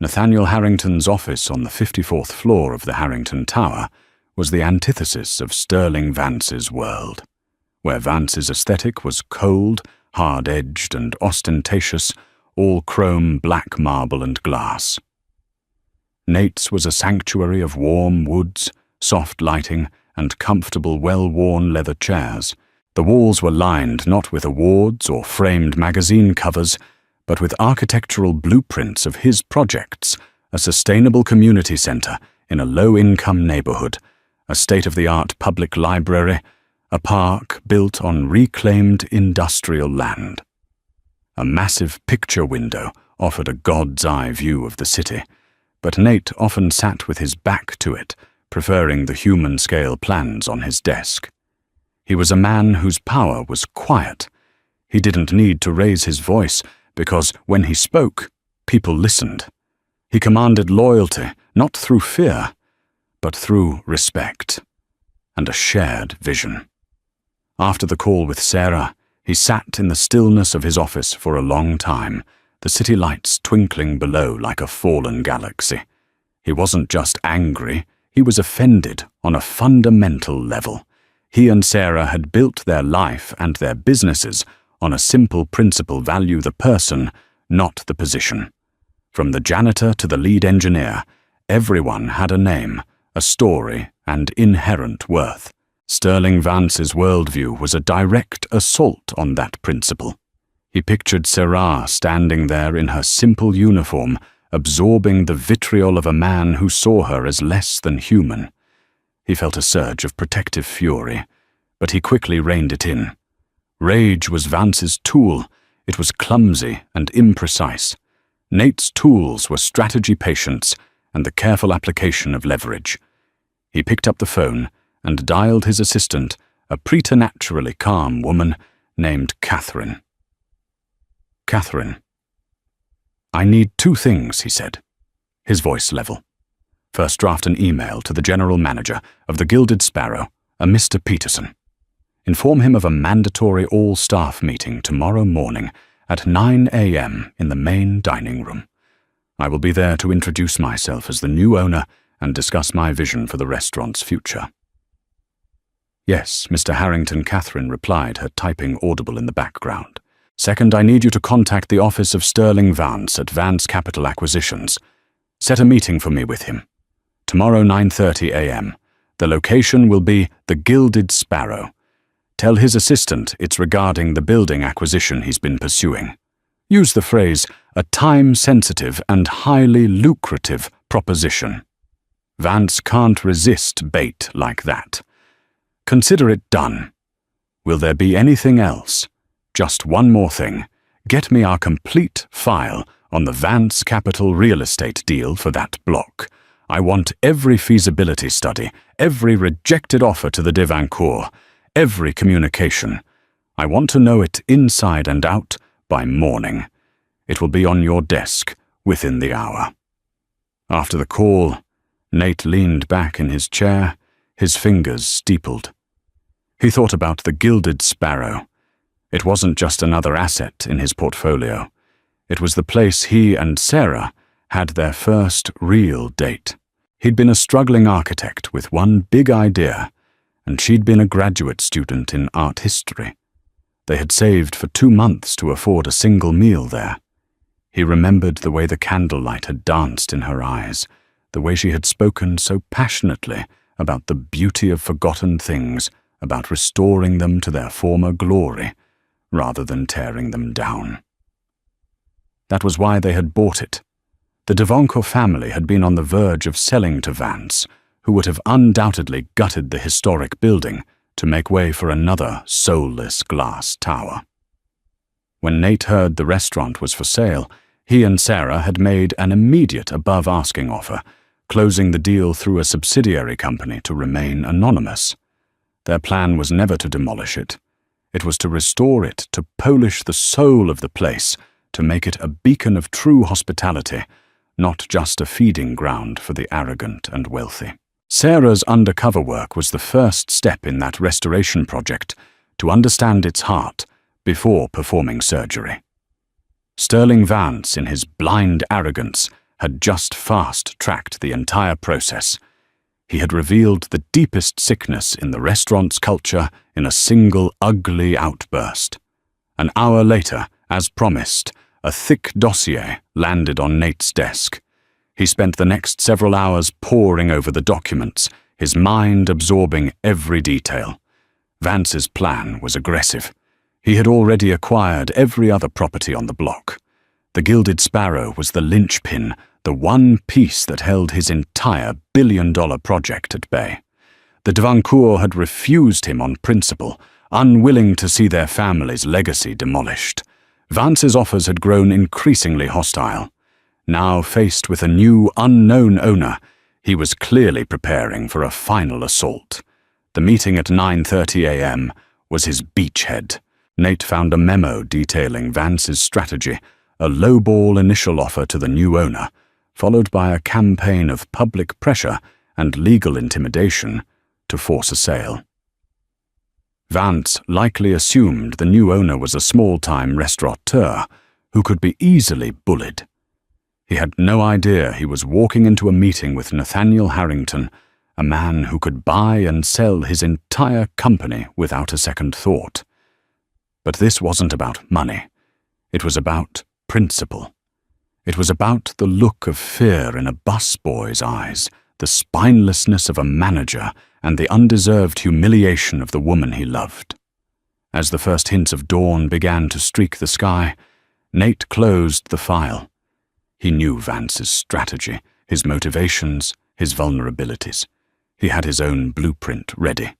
Nathaniel Harrington's office on the 54th floor of the Harrington Tower was the antithesis of Sterling Vance's world, where Vance's aesthetic was cold, hard-edged and ostentatious, all chrome, black marble and glass. Nate's was a sanctuary of warm woods, soft lighting and comfortable, well-worn leather chairs. The walls were lined not with awards or framed magazine covers, but with architectural blueprints of his projects, a sustainable community center in a low-income neighborhood, a state-of-the-art public library, a park built on reclaimed industrial land. A massive picture window offered a god's-eye view of the city, but Nate often sat with his back to it, preferring the human-scale plans on his desk. He was a man whose power was quiet. He didn't need to raise his voice, because when he spoke, people listened. He commanded loyalty, not through fear, but through respect and a shared vision. After the call with Sarah, he sat in the stillness of his office for a long time, the city lights twinkling below like a fallen galaxy. He wasn't just angry, he was offended on a fundamental level. He and Sarah had built their life and their businesses on a simple principle: value the person, not the position. From the janitor to the lead engineer, everyone had a name, a story, and inherent worth. Sterling Vance's worldview was a direct assault on that principle. He pictured Sarah standing there in her simple uniform, absorbing the vitriol of a man who saw her as less than human. He felt a surge of protective fury, but he quickly reined it in. Rage was Vance's tool. It was clumsy and imprecise. Nate's tools were strategy, patience, and the careful application of leverage. He picked up the phone and dialed his assistant, a preternaturally calm woman named Catherine. "Catherine, I need 2 things," he said, his voice level. "First, draft an email to the general manager of the Gilded Sparrow, a Mr. Peterson. Inform him of a mandatory all-staff meeting tomorrow morning at 9 a.m. in the main dining room. I will be there to introduce myself as the new owner and discuss my vision for the restaurant's future." "Yes, Mr. Harrington," Catherine replied, her typing audible in the background. "Second, I need you to contact the office of Sterling Vance at Vance Capital Acquisitions. Set a meeting for me with him. Tomorrow 9:30 a.m. The location will be the Gilded Sparrow. Tell his assistant it's regarding the building acquisition he's been pursuing. Use the phrase, a time-sensitive and highly lucrative proposition. Vance can't resist bait like that. Consider it done. Will there be anything else? Just one more thing. Get me our complete file on the Vance Capital real estate deal for that block. I want every feasibility study, every rejected offer to the Divancourt, every communication. I want to know it inside and out by morning. It will be on your desk within the hour." After the call, Nate leaned back in his chair, his fingers steepled. He thought about the Gilded Sparrow. It wasn't just another asset in his portfolio. It was the place he and Sarah had their first real date. He'd been a struggling architect with one big idea, and she'd been a graduate student in art history. They had saved for 2 months to afford a single meal there. He remembered the way the candlelight had danced in her eyes, the way she had spoken so passionately about the beauty of forgotten things, about restoring them to their former glory, rather than tearing them down. That was why they had bought it. The Divancourt family had been on the verge of selling to Vance, who would have undoubtedly gutted the historic building to make way for another soulless glass tower. When Nate heard the restaurant was for sale, he and Sarah had made an immediate above-asking offer, closing the deal through a subsidiary company to remain anonymous. Their plan was never to demolish it. It was to restore it, to polish the soul of the place, to make it a beacon of true hospitality, not just a feeding ground for the arrogant and wealthy. Sarah's undercover work was the first step in that restoration project, to understand its heart before performing surgery. Sterling Vance, in his blind arrogance, had just fast-tracked the entire process. He had revealed the deepest sickness in the restaurant's culture in a single ugly outburst. An hour later, as promised, a thick dossier landed on Nate's desk. He spent the next several hours poring over the documents, his mind absorbing every detail. Vance's plan was aggressive. He had already acquired every other property on the block. The Gilded Sparrow was the linchpin, the one piece that held his entire billion-dollar project at bay. The Devancourt had refused him on principle, unwilling to see their family's legacy demolished. Vance's offers had grown increasingly hostile. Now faced with a new, unknown owner, he was clearly preparing for a final assault. The meeting at 9:30 a.m. was his beachhead. Nate found a memo detailing Vance's strategy, a lowball initial offer to the new owner, followed by a campaign of public pressure and legal intimidation to force a sale. Vance likely assumed the new owner was a small-time restaurateur who could be easily bullied. He had no idea he was walking into a meeting with Nathaniel Harrington, a man who could buy and sell his entire company without a second thought. But this wasn't about money. It was about principle. It was about the look of fear in a busboy's eyes, the spinelessness of a manager, and the undeserved humiliation of the woman he loved. As the first hints of dawn began to streak the sky, Nate closed the file. He knew Vance's strategy, his motivations, his vulnerabilities. He had his own blueprint ready.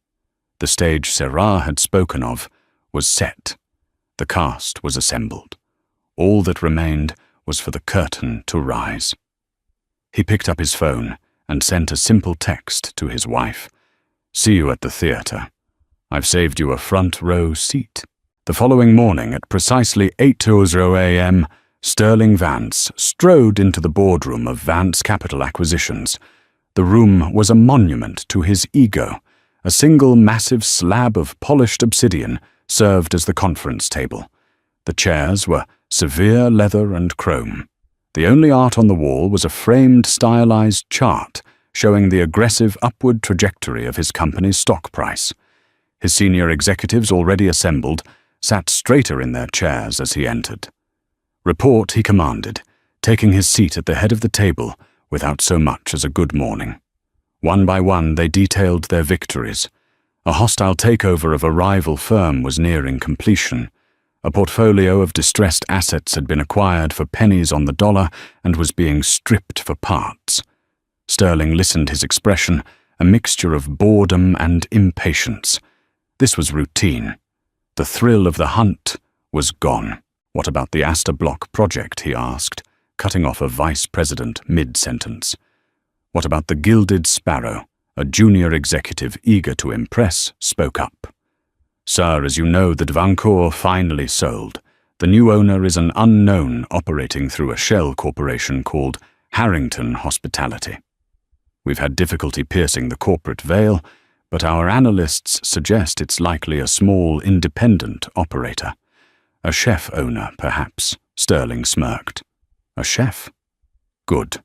The stage Serra had spoken of was set. The cast was assembled. All that remained was for the curtain to rise. He picked up his phone and sent a simple text to his wife. "See you at the theatre. I've saved you a front row seat." The following morning at precisely 8:00 a.m., Sterling Vance strode into the boardroom of Vance Capital Acquisitions. The room was a monument to his ego. A single massive slab of polished obsidian served as the conference table. The chairs were severe leather and chrome. The only art on the wall was a framed, stylized chart showing the aggressive upward trajectory of his company's stock price. His senior executives, already assembled, sat straighter in their chairs as he entered. "Report," he commanded, taking his seat at the head of the table without so much as a good morning. One by one they detailed their victories. A hostile takeover of a rival firm was nearing completion. A portfolio of distressed assets had been acquired for pennies on the dollar and was being stripped for parts. Sterling listened, his expression a mixture of boredom and impatience. This was routine. The thrill of the hunt was gone. "What about the Astor Block project?" he asked, cutting off a vice president mid-sentence. "What about the Gilded Sparrow?" A junior executive eager to impress spoke up. "Sir, as you know, the Devancourt finally sold. The new owner is an unknown operating through a shell corporation called Harrington Hospitality. We've had difficulty piercing the corporate veil, but our analysts suggest it's likely a small independent operator. A chef owner, perhaps," Sterling smirked. "A chef? Good.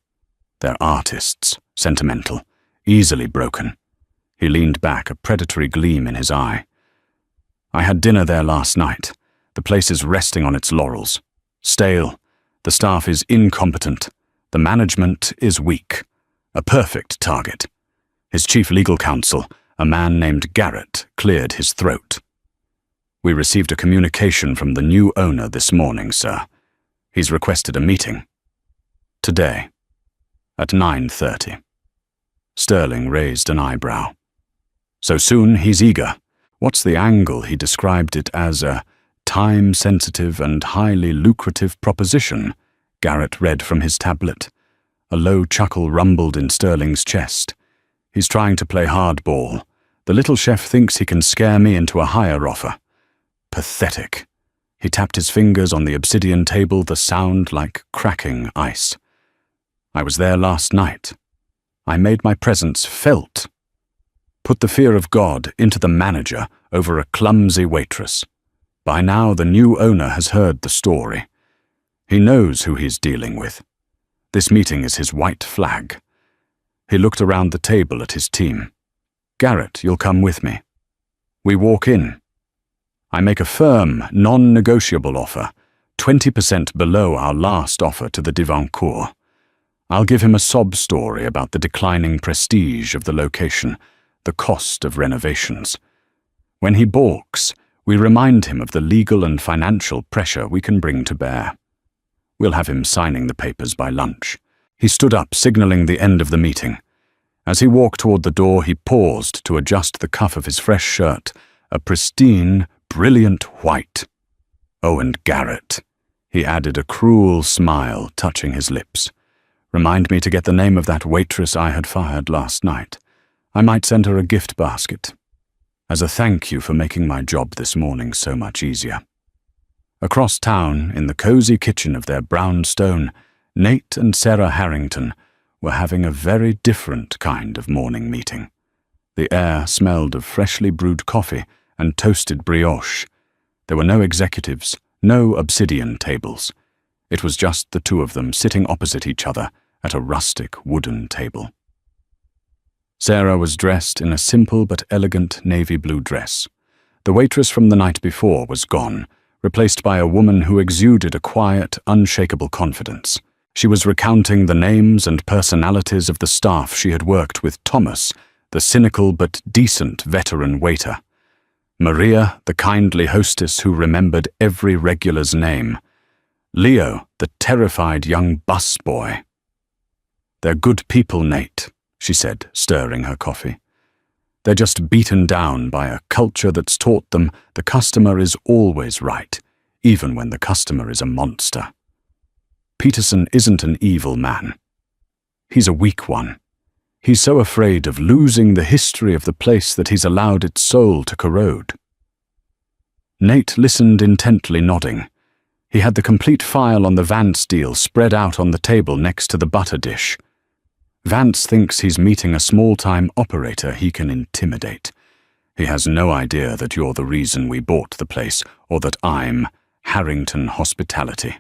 They're artists, sentimental, easily broken." He leaned back, a predatory gleam in his eye. "I had dinner there last night. The place is resting on its laurels. Stale. The staff is incompetent. The management is weak. A perfect target." His chief legal counsel, a man named Garrett, cleared his throat. "We received a communication from the new owner this morning, sir. He's requested a meeting. Today, at 9:30. Sterling raised an eyebrow. "So soon he's eager. What's the angle?" He described it as a time-sensitive and highly lucrative proposition. Garrett read from his tablet. A low chuckle rumbled in Sterling's chest. "He's trying to play hardball. The little chef thinks he can scare me into a higher offer. Pathetic." He tapped his fingers on the obsidian table, the sound like cracking ice. "I was there last night. I made my presence felt. Put the fear of God into the manager over a clumsy waitress. By now the new owner has heard the story. He knows who he's dealing with. This meeting is his white flag." He looked around the table at his team. "Garrett, you'll come with me." We walk in. I make a firm, non-negotiable offer, 20% below our last offer to the Devancourt. I'll give him a sob story about the declining prestige of the location, the cost of renovations. When he balks, we remind him of the legal and financial pressure we can bring to bear. We'll have him signing the papers by lunch. He stood up, signaling the end of the meeting. As he walked toward the door, he paused to adjust the cuff of his fresh shirt, a pristine, brilliant white. "Oh, and Garrett," he added, a cruel smile touching his lips. "Remind me to get the name of that waitress I had fired last night. I might send her a gift basket, as a thank you for making my job this morning so much easier." Across town, in the cozy kitchen of their brownstone, Nate and Sarah Harrington were having a very different kind of morning meeting. The air smelled of freshly brewed coffee and toasted brioche. There were no executives, no obsidian tables. It was just the two of them sitting opposite each other at a rustic wooden table. Sarah was dressed in a simple but elegant navy blue dress. The waitress from the night before was gone, replaced by a woman who exuded a quiet, unshakable confidence. She was recounting the names and personalities of the staff she had worked with: Thomas, the cynical but decent veteran waiter; Maria, the kindly hostess who remembered every regular's name; Leo, the terrified young busboy. "They're good people, Nate," she said, stirring her coffee. "They're just beaten down by a culture that's taught them the customer is always right, even when the customer is a monster. Peterson isn't an evil man. He's a weak one. He's so afraid of losing the history of the place that he's allowed its soul to corrode." Nate listened intently, nodding. He had the complete file on the Vance deal spread out on the table next to the butter dish. Vance thinks he's meeting a small-time operator he can intimidate. He has no idea that you're the reason we bought the place, or that I'm Harrington Hospitality.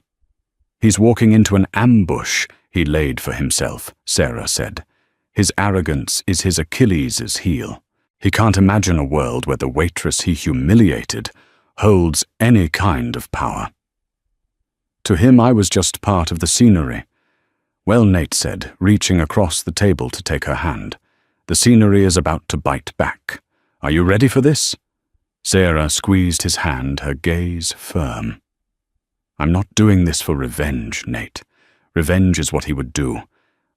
"He's walking into an ambush he laid for himself," Sarah said. "His arrogance is his Achilles' heel. He can't imagine a world where the waitress he humiliated holds any kind of power. To him, I was just part of the scenery." "Well," Nate said, reaching across the table to take her hand, "the scenery is about to bite back. Are you ready for this?" Sarah squeezed his hand, her gaze firm. "I'm not doing this for revenge, Nate. Revenge is what he would do.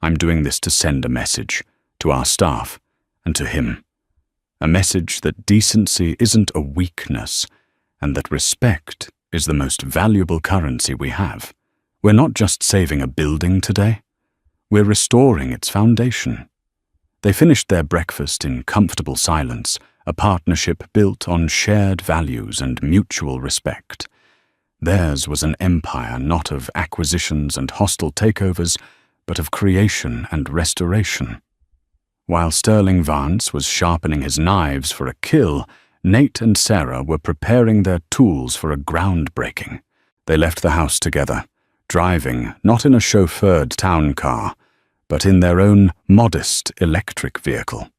I'm doing this to send a message, to our staff, and to him. A message that decency isn't a weakness, and that respect is the most valuable currency we have. We're not just saving a building today. We're restoring its foundation." They finished their breakfast in comfortable silence, a partnership built on shared values and mutual respect. Theirs was an empire not of acquisitions and hostile takeovers, but of creation and restoration. While Sterling Vance was sharpening his knives for a kill, Nate and Sarah were preparing their tools for a groundbreaking. They left the house together, driving not in a chauffeured town car, but in their own modest electric vehicle.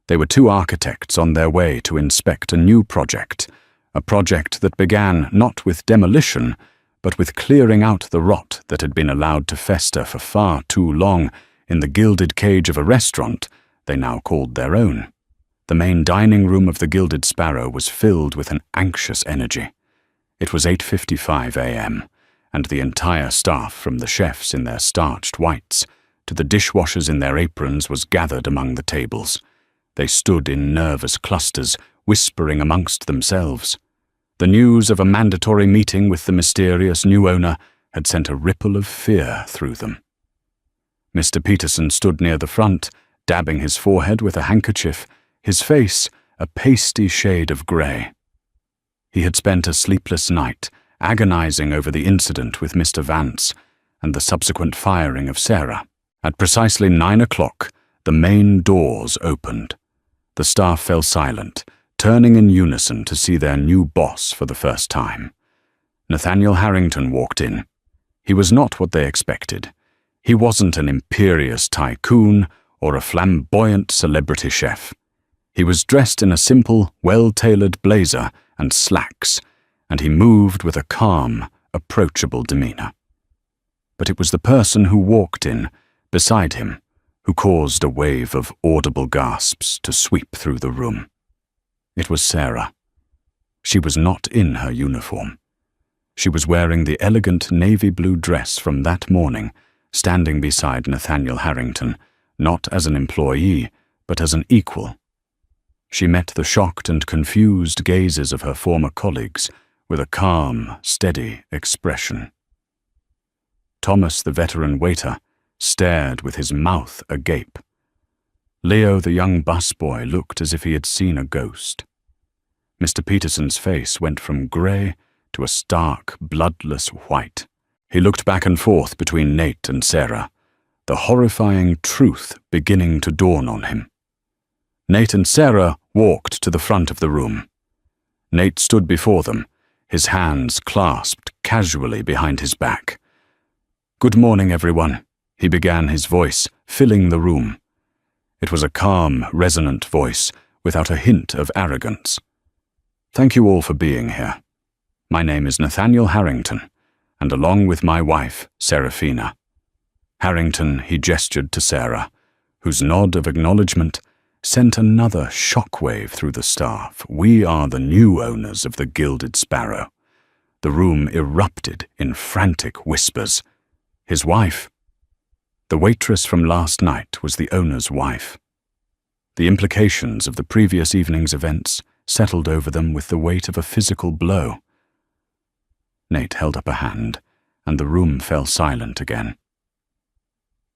They were two architects on their way to inspect a new project, a project that began not with demolition, but with clearing out the rot that had been allowed to fester for far too long in the gilded cage of a restaurant they now called their own. The main dining room of the Gilded Sparrow was filled with an anxious energy. It was 8:55 a.m., and the entire staff, from the chefs in their starched whites to the dishwashers in their aprons, was gathered among the tables. They stood in nervous clusters, whispering amongst themselves. The news of a mandatory meeting with the mysterious new owner had sent a ripple of fear through them. Mr. Peterson stood near the front, dabbing his forehead with a handkerchief, his face a pasty shade of grey. He had spent a sleepless night, agonizing over the incident with Mr. Vance and the subsequent firing of Sarah. At precisely 9 o'clock, the main doors opened. The staff fell silent, turning in unison to see their new boss for the first time. Nathaniel Harrington walked in. He was not what they expected. He wasn't an imperious tycoon or a flamboyant celebrity chef. He was dressed in a simple, well-tailored blazer and slacks, and he moved with a calm, approachable demeanor. But it was the person who walked in, beside him, who caused a wave of audible gasps to sweep through the room. It was Sarah. She was not in her uniform. She was wearing the elegant navy blue dress from that morning, standing beside Nathaniel Harrington, not as an employee, but as an equal. She met the shocked and confused gazes of her former colleagues with a calm, steady expression. Thomas, the veteran waiter, stared with his mouth agape. Leo, the young busboy, looked as if he had seen a ghost. Mr. Peterson's face went from grey to a stark, bloodless white. He looked back and forth between Nate and Sarah, the horrifying truth beginning to dawn on him. Nate and Sarah walked to the front of the room. Nate stood before them, his hands clasped casually behind his back. "Good morning, everyone," he began, his voice filling the room. It was a calm, resonant voice without a hint of arrogance. "Thank you all for being here. My name is Nathaniel Harrington, and along with my wife, Seraphina." Harrington, he gestured to Sarah, whose nod of acknowledgement sent another shockwave through the staff. "We are the new owners of the Gilded Sparrow." The room erupted in frantic whispers. His wife? The waitress from last night was the owner's wife. The implications of the previous evening's events settled over them with the weight of a physical blow. Nate held up a hand, and the room fell silent again.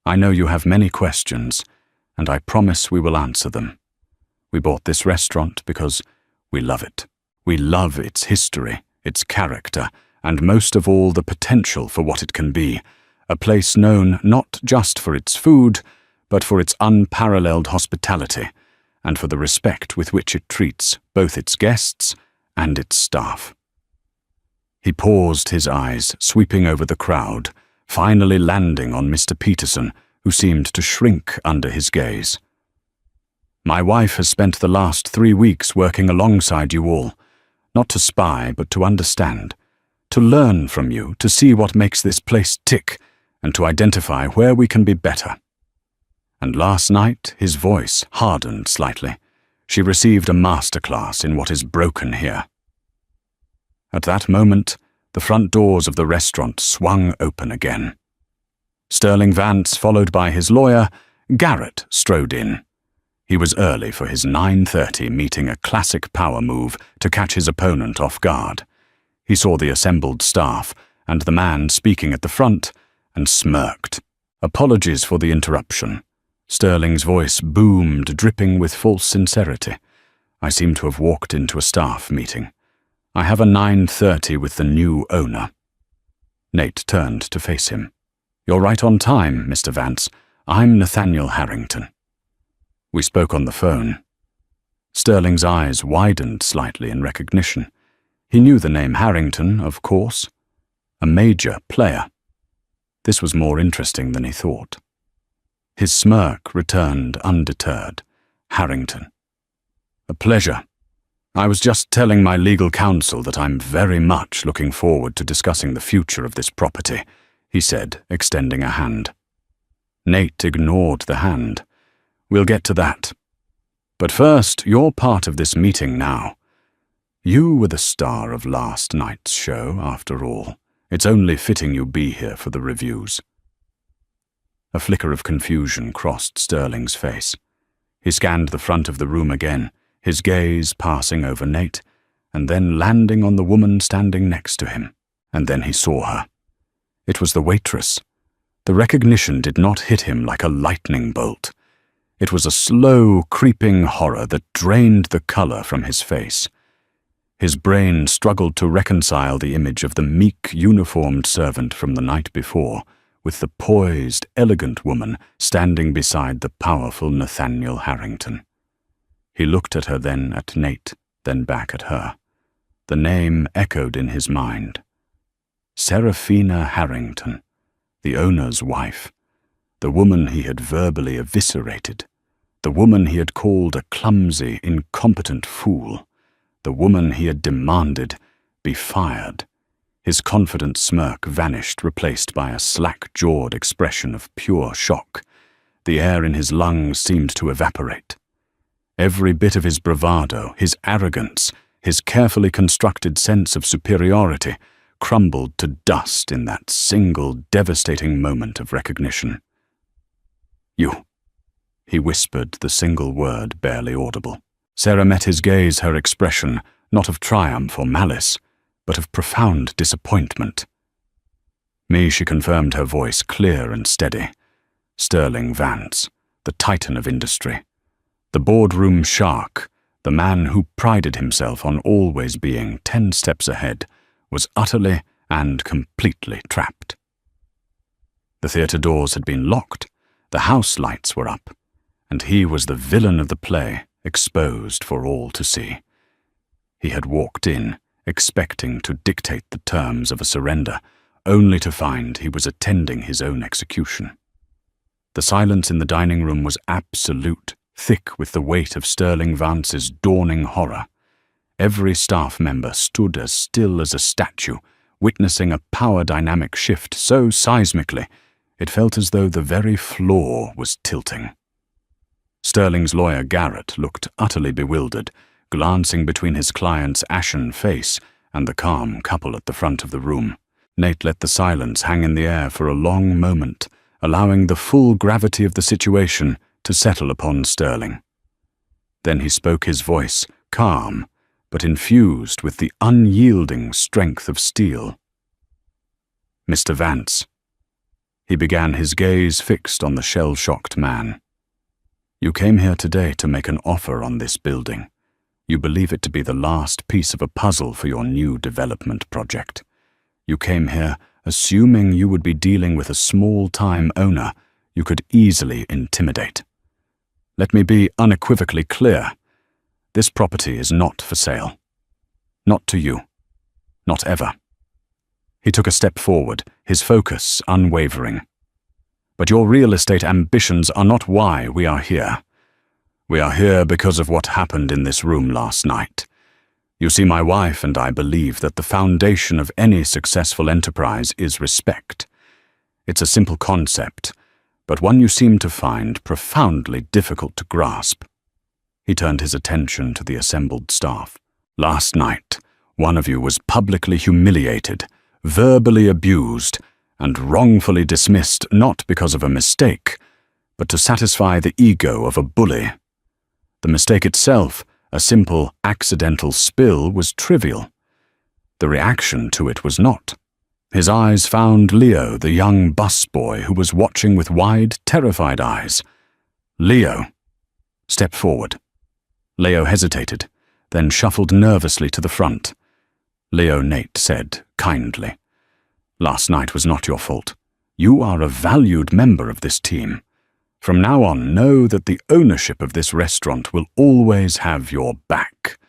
"I know you have many questions, and I promise we will answer them. We bought this restaurant because we love it. We love its history, its character, and most of all the potential for what it can be. A place known not just for its food, but for its unparalleled hospitality, and for the respect with which it treats both its guests and its staff." He paused, his eyes sweeping over the crowd, finally landing on Mr. Peterson, who seemed to shrink under his gaze. "My wife has spent the last 3 weeks working alongside you all, not to spy, but to understand, to learn from you, to see what makes this place tick, and to identify where we can be better." And last night, his voice hardened slightly. She received a masterclass in what is broken here. At that moment, the front doors of the restaurant swung open again. Sterling Vance, followed by his lawyer, Garrett, strode in. He was early for his 9:30 meeting, a classic power move to catch his opponent off guard. He saw the assembled staff and the man speaking at the front and smirked. "Apologies for the interruption." Sterling's voice boomed, dripping with false sincerity. "I seem to have walked into a staff meeting. I have a 9:30 with the new owner." Nate turned to face him. "You're right on time, Mr. Vance. I'm Nathaniel Harrington." "We spoke on the phone." Sterling's eyes widened slightly in recognition. He knew the name Harrington, of course. A major player. This was more interesting than he thought. His smirk returned undeterred. "Harrington. A pleasure. I was just telling my legal counsel that I'm very much looking forward to discussing the future of this property," he said, extending a hand. Nate ignored the hand. "We'll get to that. But first, you're part of this meeting now. You were the star of last night's show, after all. It's only fitting you be here for the reviews." A flicker of confusion crossed Sterling's face. He scanned the front of the room again, his gaze passing over Nate, and then landing on the woman standing next to him. And then he saw her. It was the waitress. The recognition did not hit him like a lightning bolt. It was a slow, creeping horror that drained the color from his face. His brain struggled to reconcile the image of the meek, uniformed servant from the night before with the poised, elegant woman standing beside the powerful Nathaniel Harrington. He looked at her, then at Nate, then back at her. The name echoed in his mind. Seraphina Harrington, the owner's wife, the woman he had verbally eviscerated, the woman he had called a clumsy, incompetent fool, the woman he had demanded be fired. His confident smirk vanished, replaced by a slack-jawed expression of pure shock. The air in his lungs seemed to evaporate. Every bit of his bravado, his arrogance, His carefully constructed sense of superiority crumbled to dust in that single devastating moment of recognition. "You," he whispered the single word barely audible. Sarah met his gaze, her expression not of triumph or malice, but of profound disappointment. "Me," she confirmed, her voice clear and steady. "Sterling Vance, the titan of industry. The boardroom shark, the man who prided himself on always being 10 steps ahead, was utterly and completely trapped." The theatre doors had been locked, the house lights were up, and he was the villain of the play, exposed for all to see. He had walked in, expecting to dictate the terms of a surrender, only to find he was attending his own execution. The silence in the dining room was absolute, thick with the weight of Sterling Vance's dawning horror. Every staff member stood as still as a statue, witnessing a power dynamic shift so seismically it felt as though the very floor was tilting. Sterling's lawyer Garrett looked utterly bewildered, glancing between his client's ashen face and the calm couple at the front of the room. Nate let the silence hang in the air for a long moment, allowing the full gravity of the situation to settle upon Sterling. Then he spoke, his voice calm, but infused with the unyielding strength of steel. "Mr. Vance," he began, his gaze fixed on the shell-shocked man. "You came here today to make an offer on this building. You believe it to be the last piece of a puzzle for your new development project. You came here assuming you would be dealing with a small-time owner you could easily intimidate. Let me be unequivocally clear. This property is not for sale. Not to you. Not ever." He took a step forward, his focus unwavering. "But your real estate ambitions are not why we are here. We are here because of what happened in this room last night. You see, my wife and I believe that the foundation of any successful enterprise is respect. It's a simple concept, but one you seem to find profoundly difficult to grasp." He turned his attention to the assembled staff. "Last night, one of you was publicly humiliated, verbally abused, and wrongfully dismissed not because of a mistake, but to satisfy the ego of a bully. The mistake itself, a simple accidental spill, was trivial. The reaction to it was not. His eyes found Leo, the young busboy who was watching with wide, terrified eyes. "Leo, step forward." Leo hesitated, then shuffled nervously to the front. "Leo," Nate said kindly, "last night was not your fault. You are a valued member of this team. From now on, know that the ownership of this restaurant will always have your back.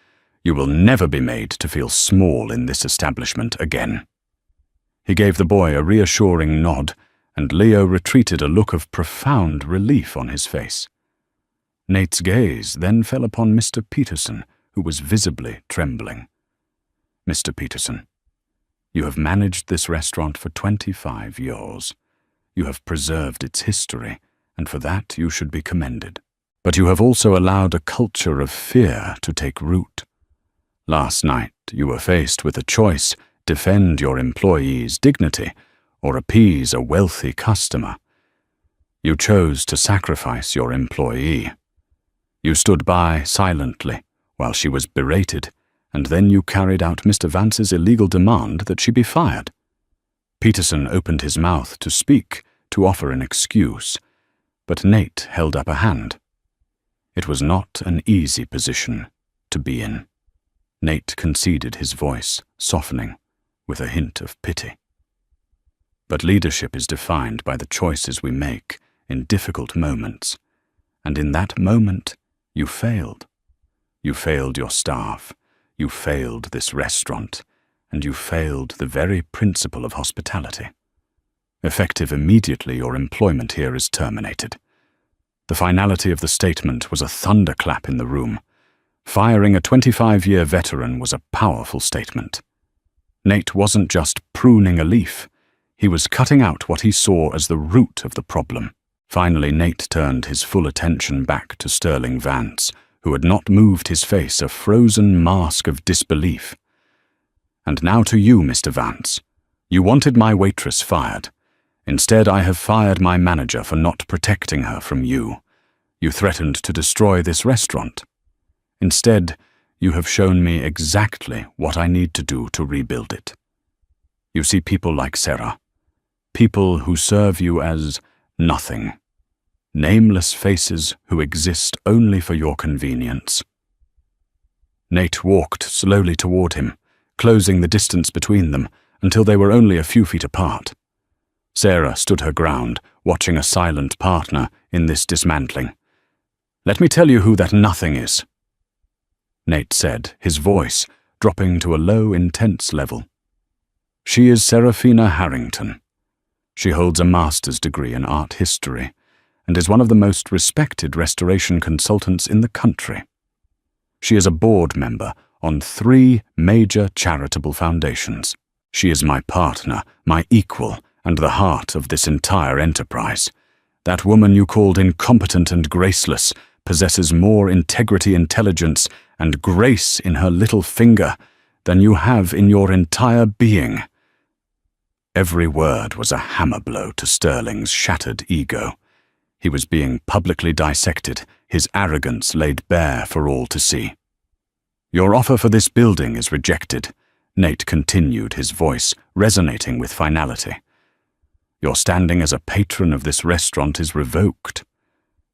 You will never be made to feel small in this establishment again." He gave the boy a reassuring nod, and Leo retreated, a look of profound relief on his face. Nate's gaze then fell upon Mr. Peterson, who was visibly trembling. "Mr. Peterson, you have managed this restaurant for 25 years. You have preserved its history, and for that you should be commended. But you have also allowed a culture of fear to take root. Last night you were faced with a choice: defend your employee's dignity or appease a wealthy customer. You chose to sacrifice your employee. You stood by silently while she was berated, and then you carried out Mr. Vance's illegal demand that she be fired." Peterson opened his mouth to speak, to offer an excuse, but Nate held up a hand. It was not an easy position to be in. Nate conceded, his voice softening, with a hint of pity. "But leadership is defined by the choices we make in difficult moments, and in that moment you failed. You failed your staff, you failed this restaurant, and you failed the very principle of hospitality. Effective immediately, your employment here is terminated." The finality of the statement was a thunderclap in the room. Firing a 25-year veteran was a powerful statement. Nate wasn't just pruning a leaf. He was cutting out what he saw as the root of the problem. Finally, Nate turned his full attention back to Sterling Vance, who had not moved his face a frozen mask of disbelief. "And now to you, Mr. Vance. You wanted my waitress fired. Instead, I have fired my manager for not protecting her from you. You threatened to destroy this restaurant. Instead, you have shown me exactly what I need to do to rebuild it. You see people like Sarah, people who serve you as nothing, nameless faces who exist only for your convenience." Nate walked slowly toward him, closing the distance between them until they were only a few feet apart. Sarah stood her ground, watching a silent partner in this dismantling. "Let me tell you who that nothing is," Nate said, his voice dropping to a low, intense level. "She is Serafina Harrington. She holds a master's degree in art history and is one of the most respected restoration consultants in the country. She is a board member on 3 major charitable foundations. She is my partner, my equal, and the heart of this entire enterprise. That woman you called incompetent and graceless possesses more integrity, intelligence, and grace in her little finger than you have in your entire being." Every word was a hammer blow to Sterling's shattered ego. He was being publicly dissected, his arrogance laid bare for all to see. "Your offer for this building is rejected," Nate continued, his voice resonating with finality. "Your standing as a patron of this restaurant is revoked.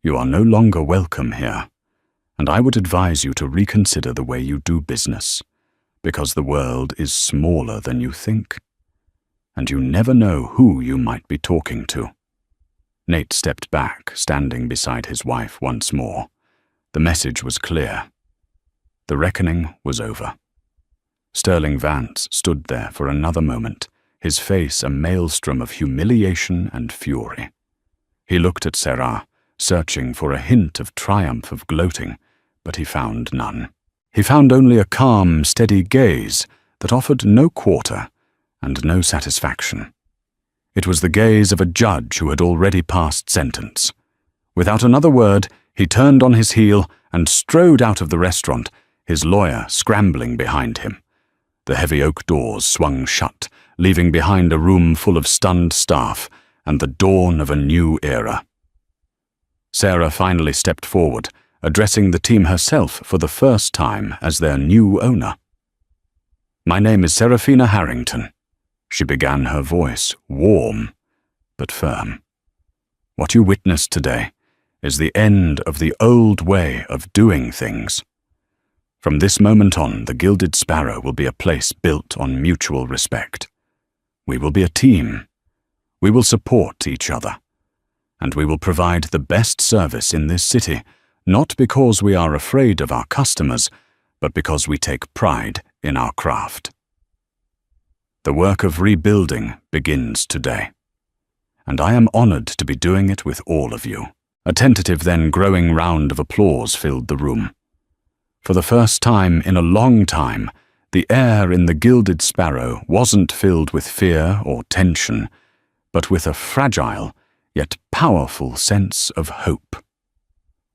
You are no longer welcome here, and I would advise you to reconsider the way you do business, because the world is smaller than you think, and you never know who you might be talking to." Nate stepped back, standing beside his wife once more. The message was clear. The reckoning was over. Sterling Vance stood there for another moment, his face a maelstrom of humiliation and fury. He looked at Sarah, searching for a hint of triumph, of gloating, but he found none. He found only a calm, steady gaze that offered no quarter and no satisfaction. It was the gaze of a judge who had already passed sentence. Without another word, he turned on his heel and strode out of the restaurant, his lawyer scrambling behind him. The heavy oak doors swung shut, leaving behind a room full of stunned staff and the dawn of a new era. Sarah finally stepped forward, addressing the team herself for the first time as their new owner. "My name is Serafina Harrington," she began, her voice warm but firm. "What you witnessed today is the end of the old way of doing things. From this moment on, the Gilded Sparrow will be a place built on mutual respect. We will be a team. We will support each other. And we will provide the best service in this city, not because we are afraid of our customers, but because we take pride in our craft. The work of rebuilding begins today, and I am honored to be doing it with all of you." A tentative, then growing round of applause filled the room. For the first time in a long time, the air in the Gilded Sparrow wasn't filled with fear or tension, but with a fragile, yet powerful sense of hope.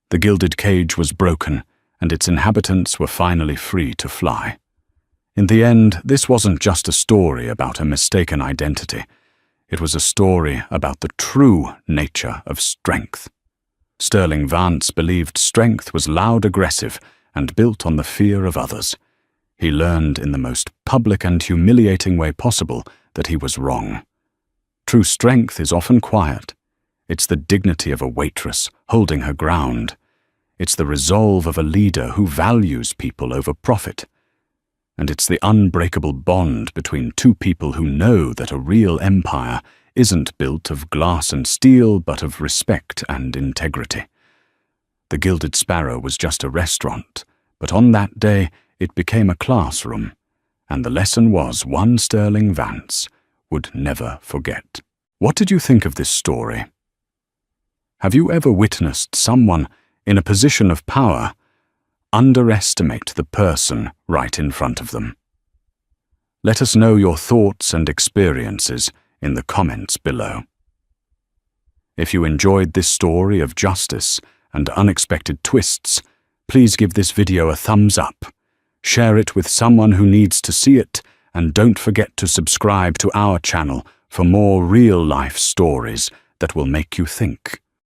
The gilded cage was broken, and its inhabitants were finally free to fly. In the end, this wasn't just a story about a mistaken identity. It was a story about the true nature of strength. Sterling Vance believed strength was loud, aggressive, and built on the fear of others. He learned in the most public and humiliating way possible that he was wrong. True strength is often quiet. It's the dignity of a waitress holding her ground. It's the resolve of a leader who values people over profit. And it's the unbreakable bond between two people who know that a real empire isn't built of glass and steel, but of respect and integrity. The Gilded Sparrow was just a restaurant, but on that day it became a classroom, and the lesson was one Sterling Vance would never forget. What did you think of this story? Have you ever witnessed someone in a position of power underestimate the person right in front of them? Let us know your thoughts and experiences in the comments below. If you enjoyed this story of justice and unexpected twists, please give this video a thumbs up. Share it with someone who needs to see it, and don't forget to subscribe to our channel for more real-life stories that will make you think.